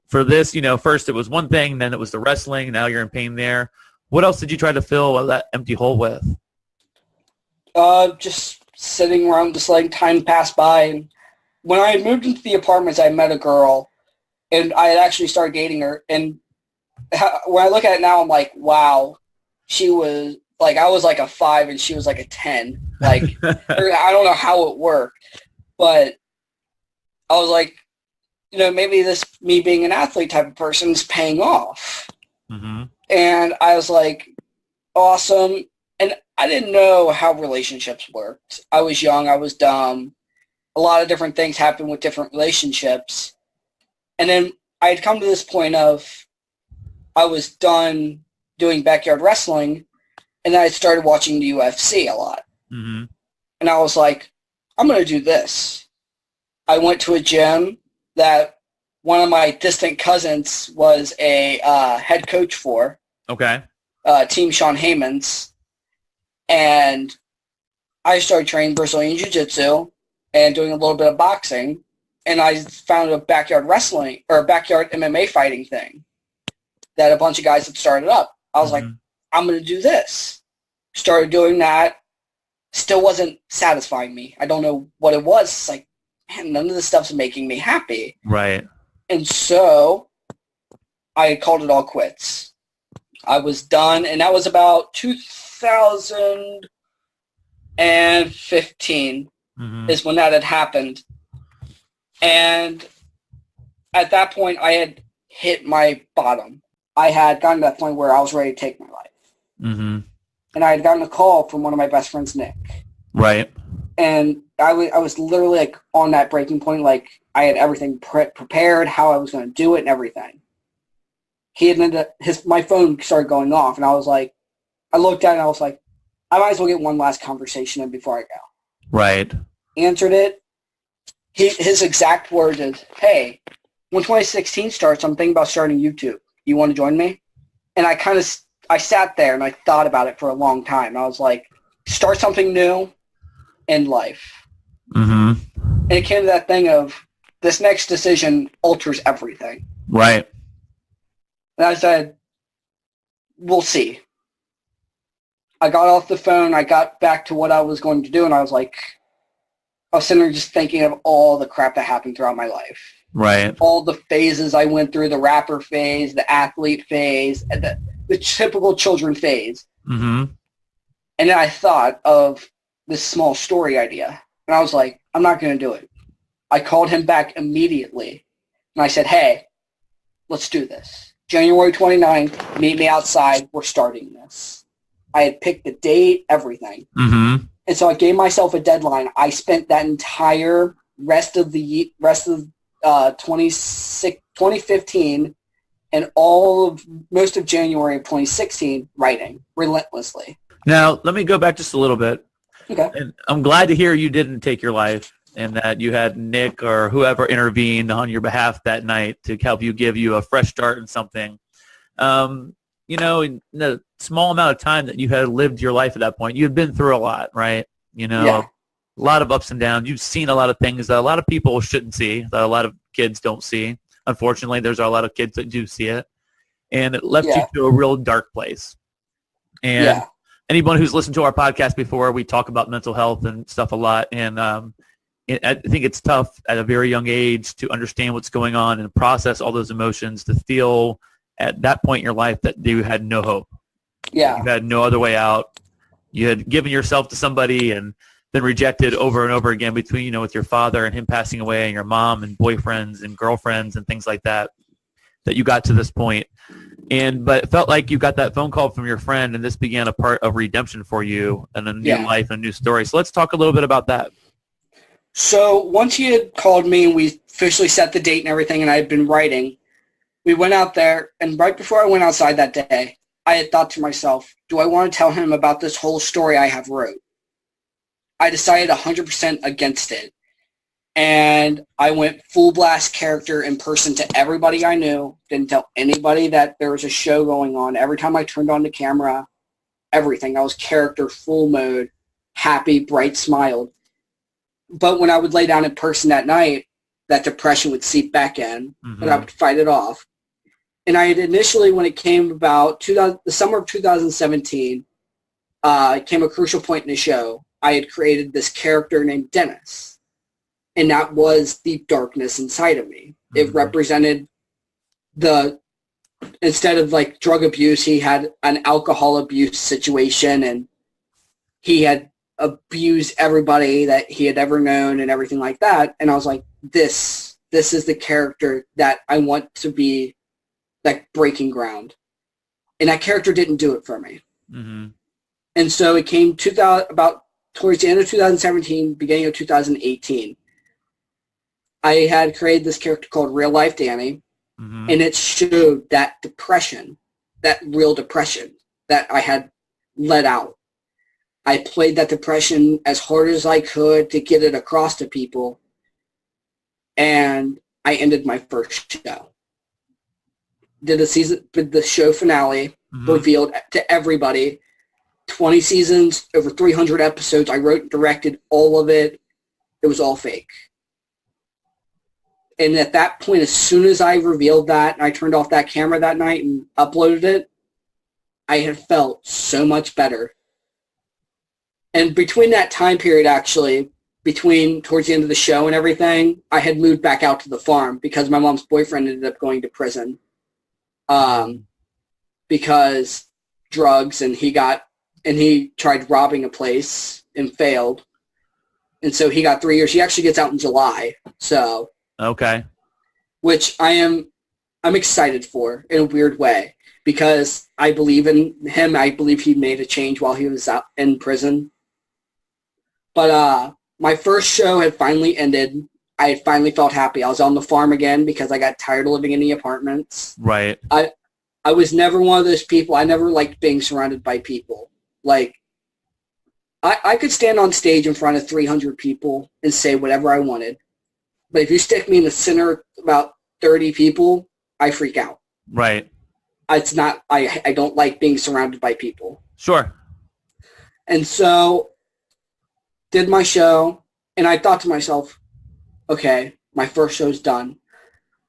Speaker 2: for this, you know, first it was one thing, then it was the wrestling. Now you're in pain there. What else did you try to fill that empty hole with?
Speaker 3: Just sitting around, just letting time pass by. And when I moved into the apartments, I met a girl, and I had actually started dating her. And when I look at it now, I'm like, wow. She was like, I was like a 5 and she was like a 10. Like, I don't know how it worked, but I was like, you know, maybe this, me being an athlete type of person is paying off. Mm-hmm. And I was like, awesome. And I didn't know how relationships worked. I was young. I was dumb. A lot of different things happened with different relationships. And then I had come to this point of I was done doing backyard wrestling, and then I started watching the UFC a lot. Mm-hmm. And I was like, I'm going to do this. I went to a gym that one of my distant cousins was a head coach for.
Speaker 2: Okay.
Speaker 3: Team Sean Heyman's. And I started training Brazilian Jiu-Jitsu and doing a little bit of boxing. And I found a backyard wrestling or a backyard MMA fighting thing that a bunch of guys had started up. I was like, I'm going to do this. Started doing that. Still wasn't satisfying me. I don't know what it was. It's like, man, none of this stuff's making me happy.
Speaker 2: Right. And
Speaker 3: so I called it all quits. I was done, and that was about 2015 is when that had happened. And at that point, I had hit my bottom. I had gotten to that point where I was ready to take my life. Mm-hmm. And I had gotten a call from one of my best friends, Nick.
Speaker 2: Right.
Speaker 3: And I was literally like on that breaking point. Like I had everything prepared, how I was going to do it and everything. My phone started going off, and I was like, I looked at it and I was like, I might as well get one last conversation in before I go.
Speaker 2: Right. Answered
Speaker 3: it. His exact words is, hey, when 2016 starts, I'm thinking about starting YouTube. You want to join me? And I sat there and I thought about it for a long time. I was like, start something new in life. Mm-hmm. And it came to that thing of this next decision alters everything.
Speaker 2: Right.
Speaker 3: And I said, we'll see. I got off the phone. I got back to what I was going to do. And I was sitting there just thinking of all the crap that happened throughout my life.
Speaker 2: Right.
Speaker 3: All the phases I went through, the rapper phase, the athlete phase, and the typical children phase. Mm-hmm. And then I thought of this small story idea. And I was like, I'm not going to do it. I called him back immediately. And I said, hey, let's do this. January 29th, meet me outside. We're starting this. I had picked the date, everything. Mm-hmm. And so I gave myself a deadline. I spent that entire rest of 2015 and most of January of 2016 writing relentlessly.
Speaker 2: Now, let me go back just a little bit.
Speaker 3: Okay.
Speaker 2: And I'm glad to hear you didn't take your life. and that you had Nick or whoever intervened on your behalf that night to help you give you a fresh start in something. You know, in the small amount of time that you had lived your life at that point, you had been through a lot, right? You know,
Speaker 3: Yeah.
Speaker 2: a lot of ups and downs. You've seen a lot of things that a lot of people shouldn't see, that a lot of kids don't see. Unfortunately, there's a lot of kids that do see it. And it left you
Speaker 3: Yeah.
Speaker 2: to a real dark place. And
Speaker 3: Yeah.
Speaker 2: anyone who's listened to our podcast before, we talk about mental health and stuff a lot. And I think it's tough at a very young age to understand what's going on and process all those emotions, to feel at that point in your life that you had no hope.
Speaker 3: Yeah.
Speaker 2: You had no other way out. You had given yourself to somebody and been rejected over and over again between, you know, with your father and him passing away and your mom and boyfriends and girlfriends and things like that, that you got to this point. But it felt like you got that phone call from your friend, and this began a part of redemption for you and a new life and a new story. So let's talk a little bit about that.
Speaker 3: So once he had called me and we officially set the date and everything, and I had been writing, we went out there, and right before I went outside that day, I had thought to myself, do I want to tell him about this whole story I have wrote? I decided 100% against it. And I went full blast character in person to everybody I knew. Didn't tell anybody that there was a show going on. Every time I turned on the camera, everything. I was character, full mode, happy, bright, smiled. But when I would lay down in person that night, that depression would seep back in, and I would fight it off. And I had initially, when it came about the summer of 2017, it came a crucial point in the show. I had created this character named Dennis. And that was the darkness inside of me. It represented instead of like drug abuse, he had an alcohol abuse situation, and he had abused everybody that he had ever known and everything like that. And I was like, this is the character that I want to be, like, breaking ground. And that character didn't do it for me.
Speaker 2: Mm-hmm.
Speaker 3: And so it came about towards the end of 2017, beginning of 2018. I had created this character called Real Life Danny, and it showed that depression, that real depression that I had let out. I played that depression as hard as I could to get it across to people, and I ended my first show. Did the show finale, revealed to everybody, 20 seasons, over 300 episodes. I wrote and directed all of it. It was all fake. And at that point, as soon as I revealed that, and I turned off that camera that night and uploaded it, I had felt so much better. And between that time period, actually, towards the end of the show and everything, I had moved back out to the farm because my mom's boyfriend ended up going to prison because drugs, and he tried robbing a place and failed. And so he got 3 years. He actually gets out in July. So...
Speaker 2: Okay.
Speaker 3: Which I'm excited for in a weird way, because I believe in him. I believe he made a change while he was out in prison. But my first show had finally ended. I had finally felt happy. I was on the farm again because I got tired of living in the apartments.
Speaker 2: Right.
Speaker 3: I was never one of those people. I never liked being surrounded by people. Like, I could stand on stage in front of 300 people and say whatever I wanted. But if you stick me in the center of about 30 people, I freak out.
Speaker 2: Right.
Speaker 3: It's not, I don't like being surrounded by people.
Speaker 2: Sure.
Speaker 3: And so did my show, and I thought to myself, okay, my first show's done.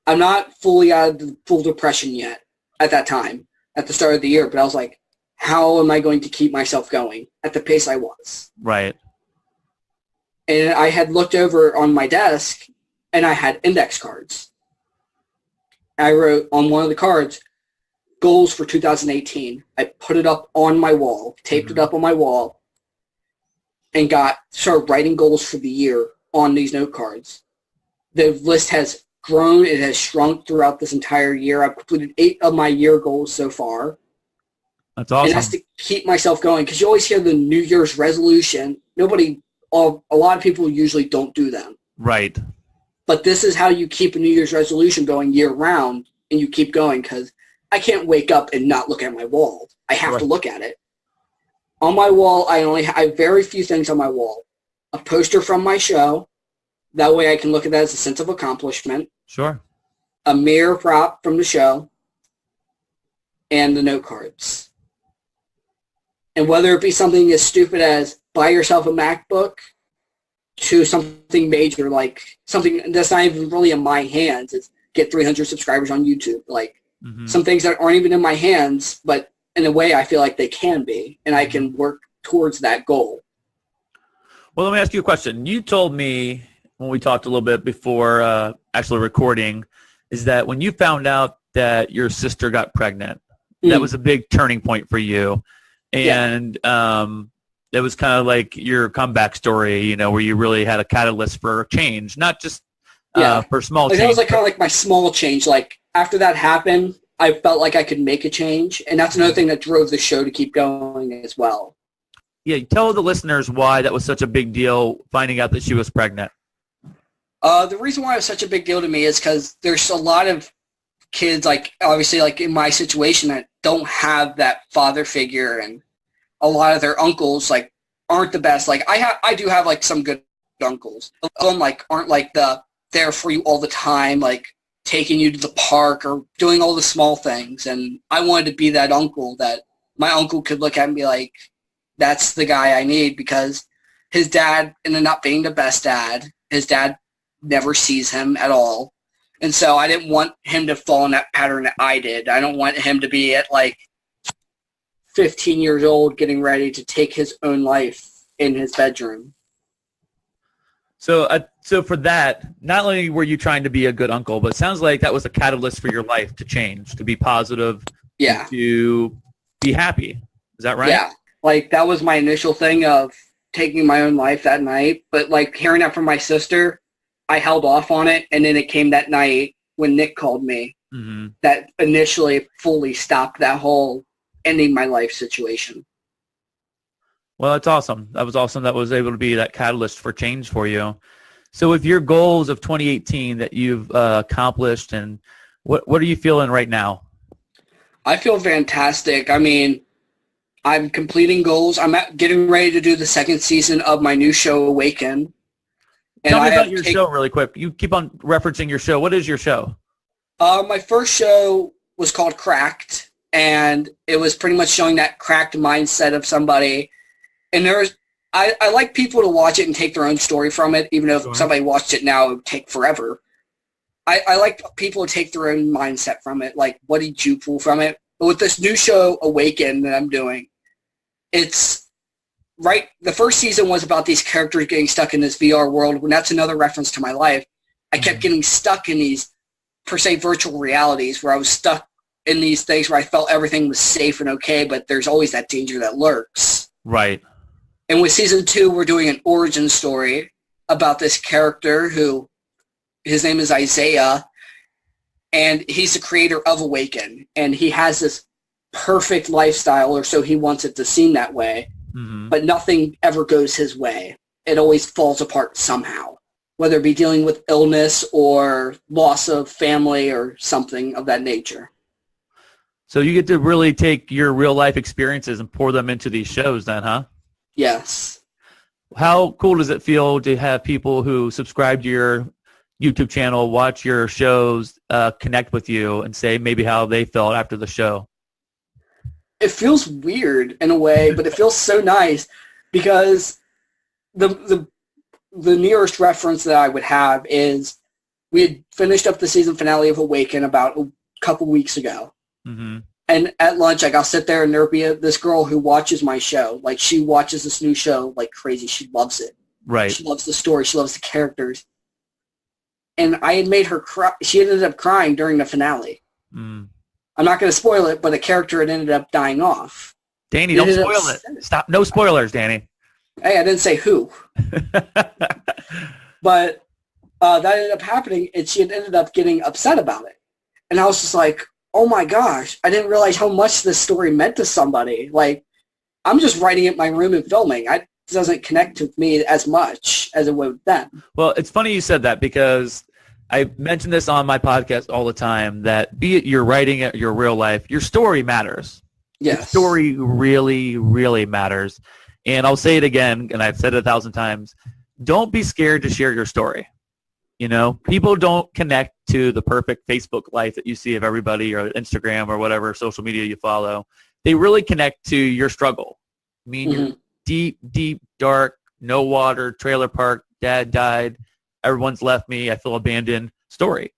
Speaker 3: I'm not fully out of the full depression yet at that time, at the start of the year, but I was like, how am I going to keep myself going at the pace I was?
Speaker 2: Right.
Speaker 3: And I had looked over on my desk, and I had index cards. I wrote on one of the cards, goals for 2018. I put it up on my wall, taped it up on my wall, and started writing goals for the year on these note cards. The list has grown. It has shrunk throughout this entire year. I've completed 8 of my year goals so far.
Speaker 2: That's awesome.
Speaker 3: And that's to keep myself going, because you always hear the New Year's resolution. A lot of people usually don't do them.
Speaker 2: Right.
Speaker 3: But this is how you keep a New Year's resolution going year-round, and you keep going, because I can't wake up and not look at my wall. I have to look at it. On my wall, I have very few things on my wall. A poster from my show, That way I can look at that as a sense of accomplishment.
Speaker 2: Sure.
Speaker 3: A mirror prop from the show, and the note cards. And whether it be something as stupid as buy yourself a MacBook to something major, like something that's not even really in my hands, is get 300 subscribers on YouTube. Like some things that aren't even in my hands, but in a way I feel like they can be, and I can work towards that goal.
Speaker 2: Well, let me ask you a question. You told me when we talked a little bit before actually recording, is that when you found out that your sister got pregnant, that was a big turning point for you. And it was kind of like your comeback story, you know, where you really had a catalyst for change, not just for small change.
Speaker 3: That was like kind of like my small change. Like after that happened, I felt like I could make a change. And that's another thing that drove the show to keep going as well.
Speaker 2: Yeah, tell the listeners why that was such a big deal, finding out that she was pregnant.
Speaker 3: The reason why it was such a big deal to me is because there's a lot of kids, like obviously like in my situation, that don't have that father figure, and a lot of their uncles like aren't the best. Like I do have like some good uncles. Some like aren't like the there for you all the time, like taking you to the park or doing all the small things. And I wanted to be that uncle that my uncle could look at and be like, that's the guy I need, because his dad ended up being the best dad. His dad never sees him at all. And so I didn't want him to fall in that pattern that I did. I don't want him to be at like 15 years old getting ready to take his own life in his bedroom.
Speaker 2: So for that, not only were you trying to be a good uncle, but it sounds like that was a catalyst for your life to change, to be positive, to be happy. Is that right?
Speaker 3: Yeah. Like that was my initial thing of taking my own life that night. But like hearing that from my sister, I held off on it, and then it came that night when Nick called me that initially fully stopped that whole ending my life situation.
Speaker 2: Well, that's awesome. That was awesome. That was able to be that catalyst for change for you. So with your goals of 2018 that you've accomplished, and what are you feeling right now?
Speaker 3: I feel fantastic. I mean, I'm completing goals. I'm getting ready to do the second season of my new show, Awaken.
Speaker 2: Tell me about your show really quick. You keep on referencing your show. What is your show?
Speaker 3: My first show was called Cracked, and it was pretty much showing that cracked mindset of somebody. And I like people to watch it and take their own story from it, even though if somebody watched it now, it would take forever. I like people to take their own mindset from it. Like, what did you pull from it? But with this new show, Awaken, that I'm doing, it's right. The first season was about these characters getting stuck in this VR world, and that's another reference to my life. I kept getting stuck in these, per se, virtual realities where I was stuck in these things where I felt everything was safe and okay, but there's always that danger that lurks.
Speaker 2: Right.
Speaker 3: And with season 2, we're doing an origin story about this character who, his name is Isaiah, and he's the creator of Awaken, and he has this perfect lifestyle, or so he wants it to seem that way, but nothing ever goes his way. It always falls apart somehow, whether it be dealing with illness or loss of family or something of that nature.
Speaker 2: So you get to really take your real life experiences and pour them into these shows then, huh?
Speaker 3: Yes.
Speaker 2: How cool does it feel to have people who subscribe to your YouTube channel, watch your shows, connect with you, and say maybe how they felt after the show?
Speaker 3: It feels weird in a way, but it feels so nice, because the nearest reference that I would have is we had finished up the season finale of Awaken about a couple weeks ago. And at lunch, like, I'll sit there and there'll be this girl who watches my show. Like, she watches this new show like crazy. She loves it.
Speaker 2: Right.
Speaker 3: She loves the story. She loves the characters. And I had made her cry. She ended up crying during the finale. I'm not going to spoil it, but a character had ended up dying off.
Speaker 2: Danny, don't spoil it. Stop. No spoilers, Danny.
Speaker 3: Hey, I didn't say who. But that ended up happening, and she had ended up getting upset about it. And I was just like, oh my gosh, I didn't realize how much this story meant to somebody. Like, I'm just writing it in my room and filming. It doesn't connect with me as much as it would then.
Speaker 2: Well, it's funny you said that, because I mention this on my podcast all the time, that be it you're writing it, your real life, your story matters.
Speaker 3: Yes.
Speaker 2: Your story really, really matters. And I'll say it again, and I've said it 1,000 times, don't be scared to share your story. You know, people don't connect to the perfect Facebook life that you see of everybody or Instagram or whatever social media you follow. They really connect to your struggle. I mean, your deep, deep, dark, no water, trailer park, dad died, everyone's left me, I feel abandoned story.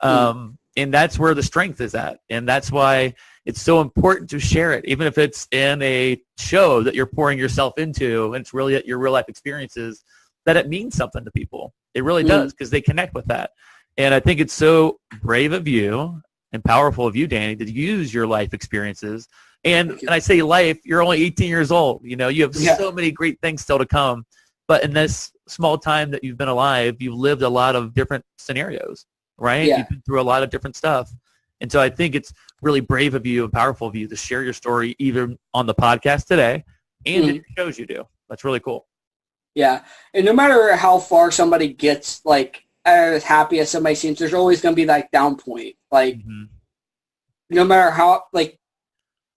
Speaker 2: And that's where the strength is at. And that's why it's so important to share it, even if it's in a show that you're pouring yourself into and it's really at your real life experiences, that it means something to people. It really does, because they connect with that. And I think it's so brave of you and powerful of you, Danny, to use your life experiences. And I say life, you're only 18 years old. You know, you have so many great things still to come. But in this small time that you've been alive, you've lived a lot of different scenarios, right?
Speaker 3: Yeah.
Speaker 2: You've been through a lot of different stuff. And so I think it's really brave of you and powerful of you to share your story either on the podcast today and in the shows you do. That's really cool.
Speaker 3: Yeah. And no matter how far somebody gets, like, as happy as somebody seems, there's always going to be that down point. Like, no matter how, like,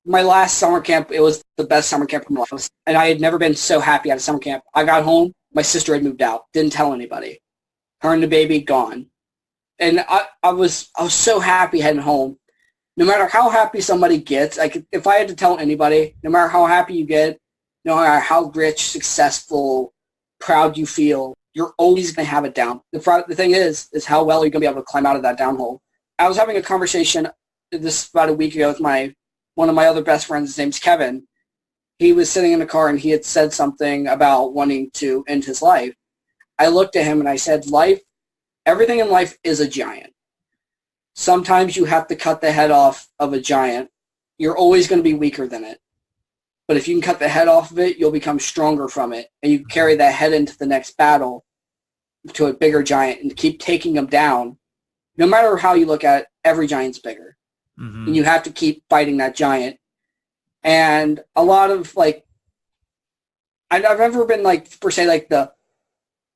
Speaker 3: my last summer camp, it was the best summer camp of my life. And I had never been so happy at a summer camp. I got home. My sister had moved out. Didn't tell anybody. Her and the baby gone. And I was so happy heading home. No matter how happy somebody gets, like, if I had to tell anybody, no matter how happy you get, no matter how rich, successful, proud you feel, you're always going to have it down. The thing is how well you're going to be able to climb out of that downhole. I was having a conversation this about a week ago with one of my other best friends. His name's Kevin. He was sitting in the car and he had said something about wanting to end his life. I looked at him and I said, everything in life is a giant. Sometimes you have to cut the head off of a giant. You're always going to be weaker than it. But if you can cut the head off of it, you'll become stronger from it. And you carry that head into the next battle to a bigger giant and keep taking them down. No matter how you look at it, every giant's bigger. And you have to keep fighting that giant. And a lot of, like, I've never been, like, per se, like, the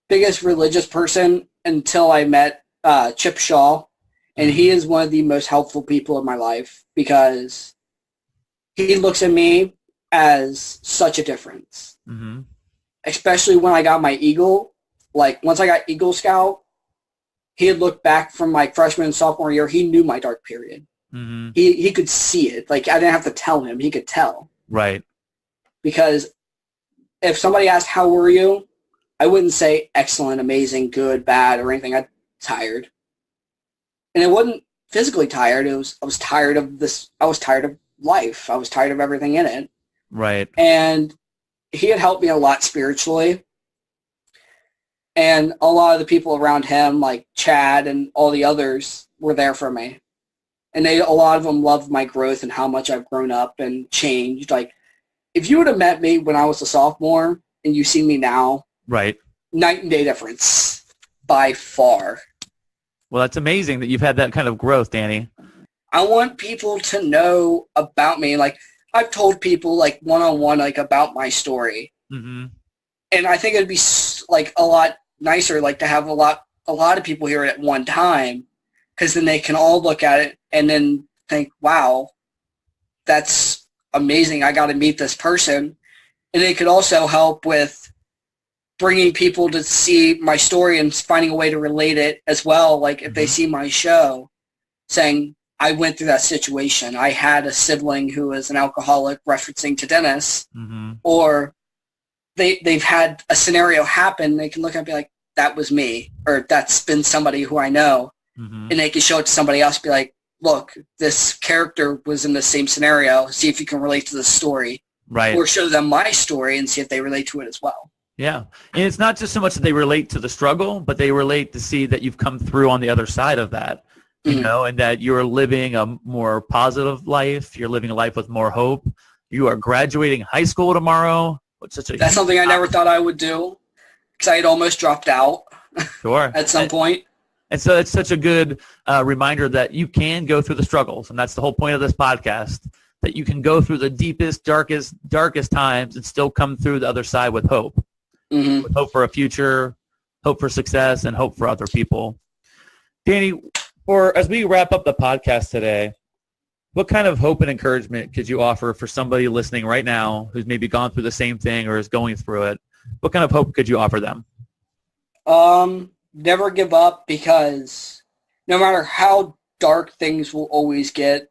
Speaker 3: biggest religious person until I met Chip Shaw. And he is one of the most helpful people in my life because he looks at me as such a difference. Especially when I got my Eagle. Like, once I got Eagle Scout, he had looked back from my freshman and sophomore year. He knew my dark period. He could see it. Like, I didn't have to tell him. He could tell.
Speaker 2: Right.
Speaker 3: Because if somebody asked, how were you? I wouldn't say excellent, amazing, good, bad, or anything. I'm tired. And it wasn't physically tired. I was tired of this. I was tired of life. I was tired of everything in it.
Speaker 2: Right.
Speaker 3: And he had helped me a lot spiritually. And a lot of the people around him, like Chad and all the others, were there for me. And a lot of them loved my growth and how much I've grown up and changed. Like, if you would have met me when I was a sophomore and you see me now,
Speaker 2: right,
Speaker 3: night and day difference by far.
Speaker 2: Well, that's amazing that you've had that kind of growth, Danny.
Speaker 3: I want people to know about me. Like, I've told people, like, one-on-one, like, about my story. And I think it'd be, like, a lot nicer, like, to have a lot of people hear it at one time, because then they can all look at it and then think, wow, that's amazing. I got to meet this person. And it could also help with bringing people to see my story and finding a way to relate it as well. Like, if they see my show, saying, I went through that situation. I had a sibling who was an alcoholic, referencing to Dennis, or they've had a scenario happen. They can look at it and be like, that was me, or that's been somebody who I know. And they can show it to somebody else and be like, look, this character was in the same scenario. See if you can relate to the story.
Speaker 2: Right.
Speaker 3: Or show them my story and see if they relate to it as well.
Speaker 2: Yeah. And it's not just so much that they relate to the struggle, but they relate to see that you've come through on the other side of that, you know, and that you're living a more positive life. You're living a life with more hope. You are graduating high school tomorrow.
Speaker 3: That's something I never thought I would do, because I had almost dropped out at some point.
Speaker 2: And so it's such a good reminder that you can go through the struggles. And that's the whole point of this podcast, that you can go through the deepest, darkest times and still come through the other side with hope. With hope for a future, hope for success, and hope for other people. Danny, as we wrap up the podcast today, what kind of hope and encouragement could you offer for somebody listening right now who's maybe gone through the same thing or is going through it? What kind of hope could you offer them?
Speaker 3: never give up, because no matter how dark things will always get,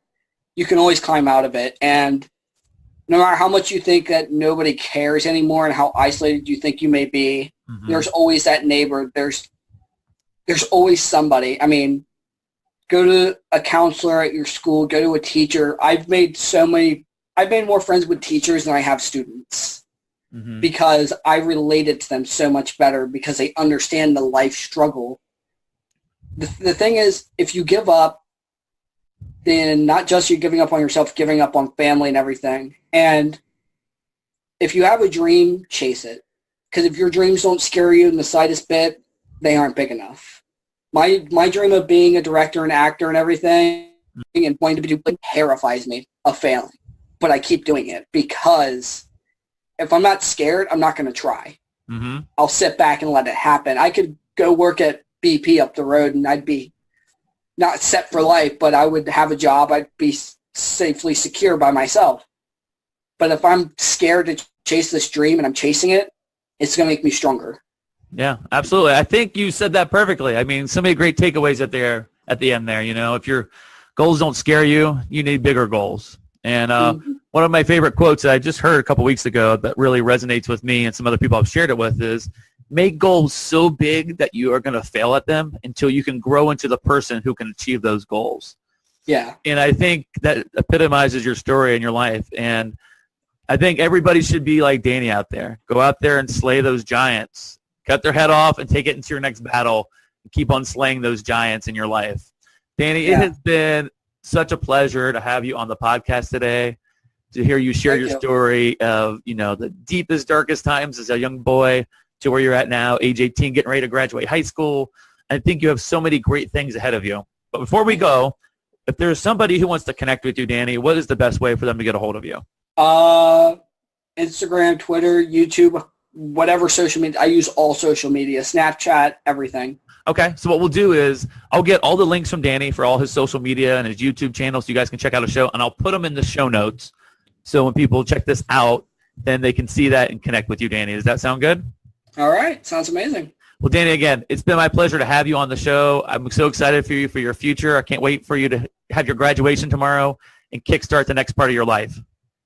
Speaker 3: you can always climb out of it. And no matter how much you think that nobody cares anymore and how isolated you think you may be, there's always that neighbor. There's always somebody. I mean, go to a counselor at your school, go to a teacher. I've made more friends with teachers than I have students, because I related to them so much better, because they understand the life struggle. The thing is, if you give up, then not just you're giving up on yourself, giving up on family and everything. And if you have a dream, chase it. Because if your dreams don't scare you in the slightest bit, they aren't big enough. My dream of being a director and actor and everything and wanting to do it terrifies me of failing. But I keep doing it, because if I'm not scared, I'm not going to try. I'll sit back and let it happen. I could go work at BP up the road and I'd be not set for life, but I would have a job. I'd be safely secure by myself. But if I'm scared to chase this dream and I'm chasing it, it's going to make me stronger.
Speaker 2: Yeah, absolutely. I think you said that perfectly. I mean, so many great takeaways at the end there. You know, if your goals don't scare you, you need bigger goals. And one of my favorite quotes that I just heard a couple weeks ago that really resonates with me and some other people I've shared it with is, make goals so big that you are going to fail at them until you can grow into the person who can achieve those goals.
Speaker 3: Yeah.
Speaker 2: And I think that epitomizes your story and your life. And I think everybody should be like Danny out there. Go out there and slay those giants. Cut their head off and take it into your next battle. And keep on slaying those giants in your life. Danny, It has been such a pleasure to have you on the podcast today, to hear you share your story of, the deepest, darkest times as a young boy to where you're at now, age 18, getting ready to graduate high school. I think you have so many great things ahead of you. But before we go, if there's somebody who wants to connect with you, Danny, what is the best way for them to get a hold of you?
Speaker 3: Instagram, Twitter, YouTube, whatever social media. I use all social media, Snapchat, everything.
Speaker 2: Okay, so what we'll do is I'll get all the links from Danny for all his social media and his YouTube channel so you guys can check out his show, and I'll put them in the show notes. So when people check this out, then they can see that and connect with you, Danny. Does that sound good?
Speaker 3: All right. Sounds amazing.
Speaker 2: Well, Danny, again, it's been my pleasure to have you on the show. I'm so excited for you for your future. I can't wait for you to have your graduation tomorrow and kickstart the next part of your life.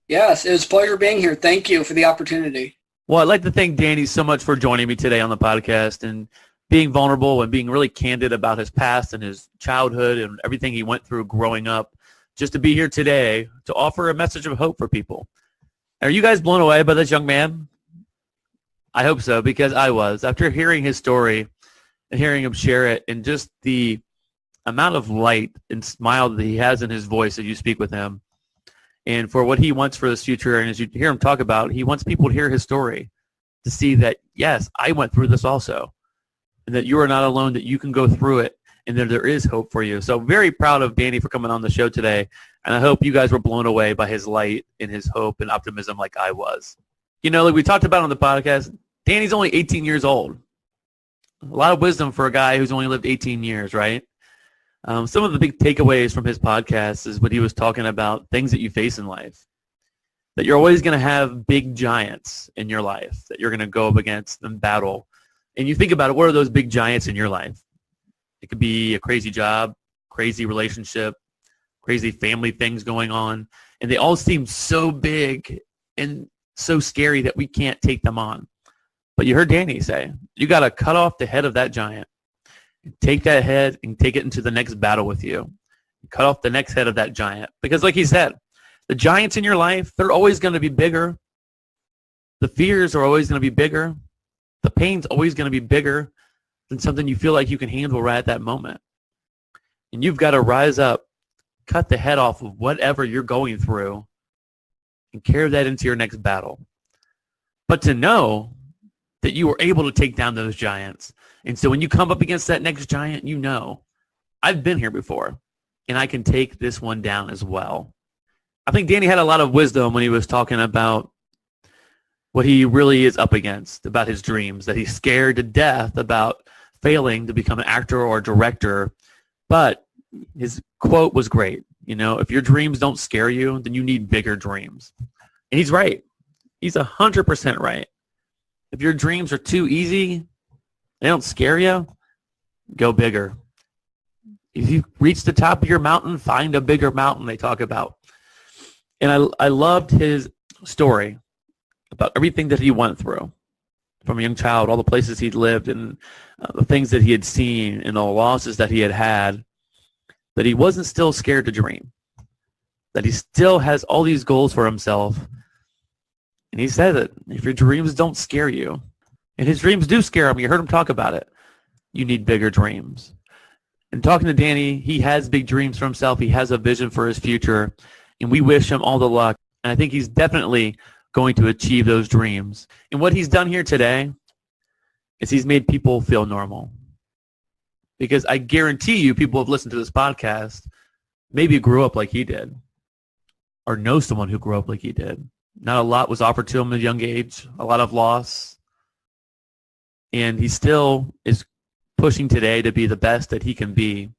Speaker 3: Yes, it was a pleasure being here. Thank you for the opportunity.
Speaker 2: Well, I'd like to thank Danny so much for joining me today on the podcast and being vulnerable and being really candid about his past and his childhood and everything he went through growing up, just to be here today to offer a message of hope for people. Are you guys blown away by this young man? I hope so, because I was. After hearing his story and hearing him share it, and just the amount of light and smile that he has in his voice as you speak with him, and for what he wants for this future, and as you hear him talk about, he wants people to hear his story, to see that, yes, I went through this also, and that you are not alone, that you can go through it, and that there is hope for you. So very proud of Danny for coming on the show today, and I hope you guys were blown away by his light and his hope and optimism like I was. Like we talked about on the podcast, Danny's only 18 years old. A lot of wisdom for a guy who's only lived 18 years, right? Some of the big takeaways from his podcast is what he was talking about, things that you face in life. That you're always going to have big giants in your life that you're going to go up against and battle. And you think about it, what are those big giants in your life? It could be a crazy job, crazy relationship, crazy family things going on. And they all seem so big and so scary that we can't take them on. But you heard Danny say, you got to cut off the head of that giant. Take that head and take it into the next battle with you. Cut off the next head of that giant. Because like he said, the giants in your life, they're always going to be bigger. The fears are always going to be bigger. The pain's always going to be bigger than something you feel like you can handle right at that moment. And you've got to rise up, cut the head off of whatever you're going through, and carry that into your next battle. But to know that you were able to take down those giants. And so when you come up against that next giant, I've been here before, and I can take this one down as well. I think Danny had a lot of wisdom when he was talking about what he really is up against, about his dreams, that he's scared to death about failing to become an actor or a director. But his quote was great. If your dreams don't scare you, then you need bigger dreams. And he's right. He's 100% right. If your dreams are too easy, they don't scare you, go bigger. If you reach the top of your mountain, find a bigger mountain, they talk about. And I loved his story about everything that he went through from a young child, all the places he'd lived and the things that he had seen and the losses that he had, that he wasn't still scared to dream, that he still has all these goals for himself. And he said that if your dreams don't scare you, and his dreams do scare him, you heard him talk about it, you need bigger dreams. And talking to Danny, he has big dreams for himself. He has a vision for his future, and we wish him all the luck. And I think he's definitely going to achieve those dreams. And what he's done here today is he's made people feel normal. Because I guarantee you people have listened to this podcast, maybe grew up like he did, or know someone who grew up like he did. Not a lot was offered to him at a young age, a lot of loss. And he still is pushing today to be the best that he can be.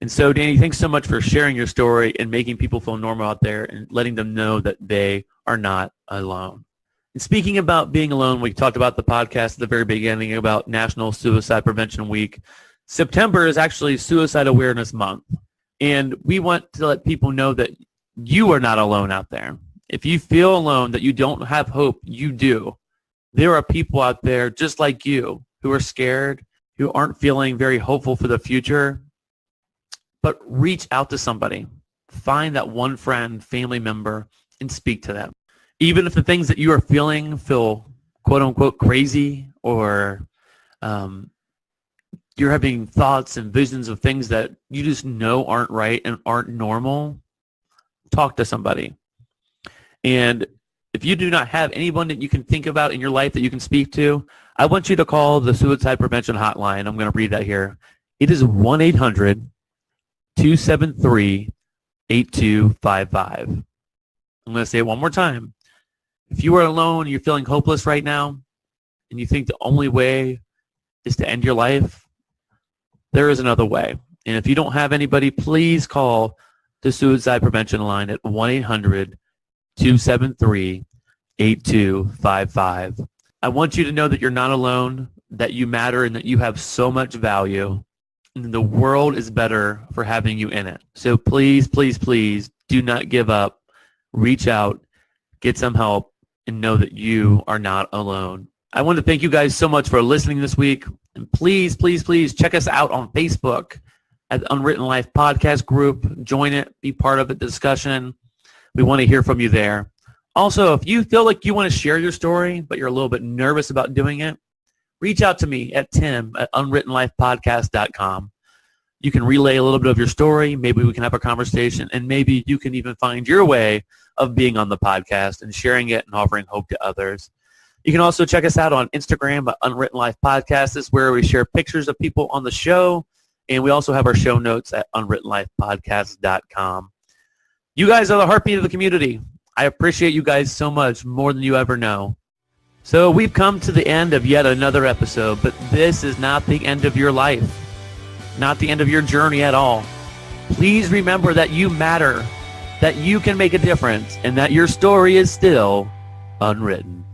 Speaker 2: And so, Danny, thanks so much for sharing your story and making people feel normal out there and letting them know that they are not alone. And speaking about being alone, we talked about the podcast at the very beginning about National Suicide Prevention Week. September is actually Suicide Awareness Month. And we want to let people know that you are not alone out there. If you feel alone, that you don't have hope, you do. There are people out there just like you who are scared, who aren't feeling very hopeful for the future. But reach out to somebody. Find that one friend, family member, and speak to them. Even if the things that you are feeling feel quote-unquote crazy, or you're having thoughts and visions of things that you just know aren't right and aren't normal, talk to somebody. And if you do not have anyone that you can think about in your life that you can speak to, I want you to call the Suicide Prevention Hotline. I'm going to read that here. It is 1-800-273-8255. I'm going to say it one more time. If you are alone, you're feeling hopeless right now, and you think the only way is to end your life, there is another way. And if you don't have anybody, please call the Suicide Prevention Line at 1-800-273-8255. I want you to know that you're not alone, that you matter, and that you have so much value. And the world is better for having you in it. So please, please, please do not give up. Reach out, get some help, and know that you are not alone. I want to thank you guys so much for listening this week. And please, please, please check us out on Facebook at the Unwritten Life Podcast Group. Join it. Be part of the discussion. We want to hear from you there. Also, if you feel like you want to share your story, but you're a little bit nervous about doing it, reach out to me at tim@unwrittenlifepodcast.com. You can relay a little bit of your story. Maybe we can have a conversation, and maybe you can even find your way of being on the podcast and sharing it and offering hope to others. You can also check us out on Instagram at Unwritten Life Podcast. This is where we share pictures of people on the show, and we also have our show notes at unwrittenlifepodcast.com. You guys are the heartbeat of the community. I appreciate you guys so much, more than you ever know. So we've come to the end of yet another episode, but this is not the end of your life, not the end of your journey at all. Please remember that you matter, that you can make a difference, and that your story is still unwritten.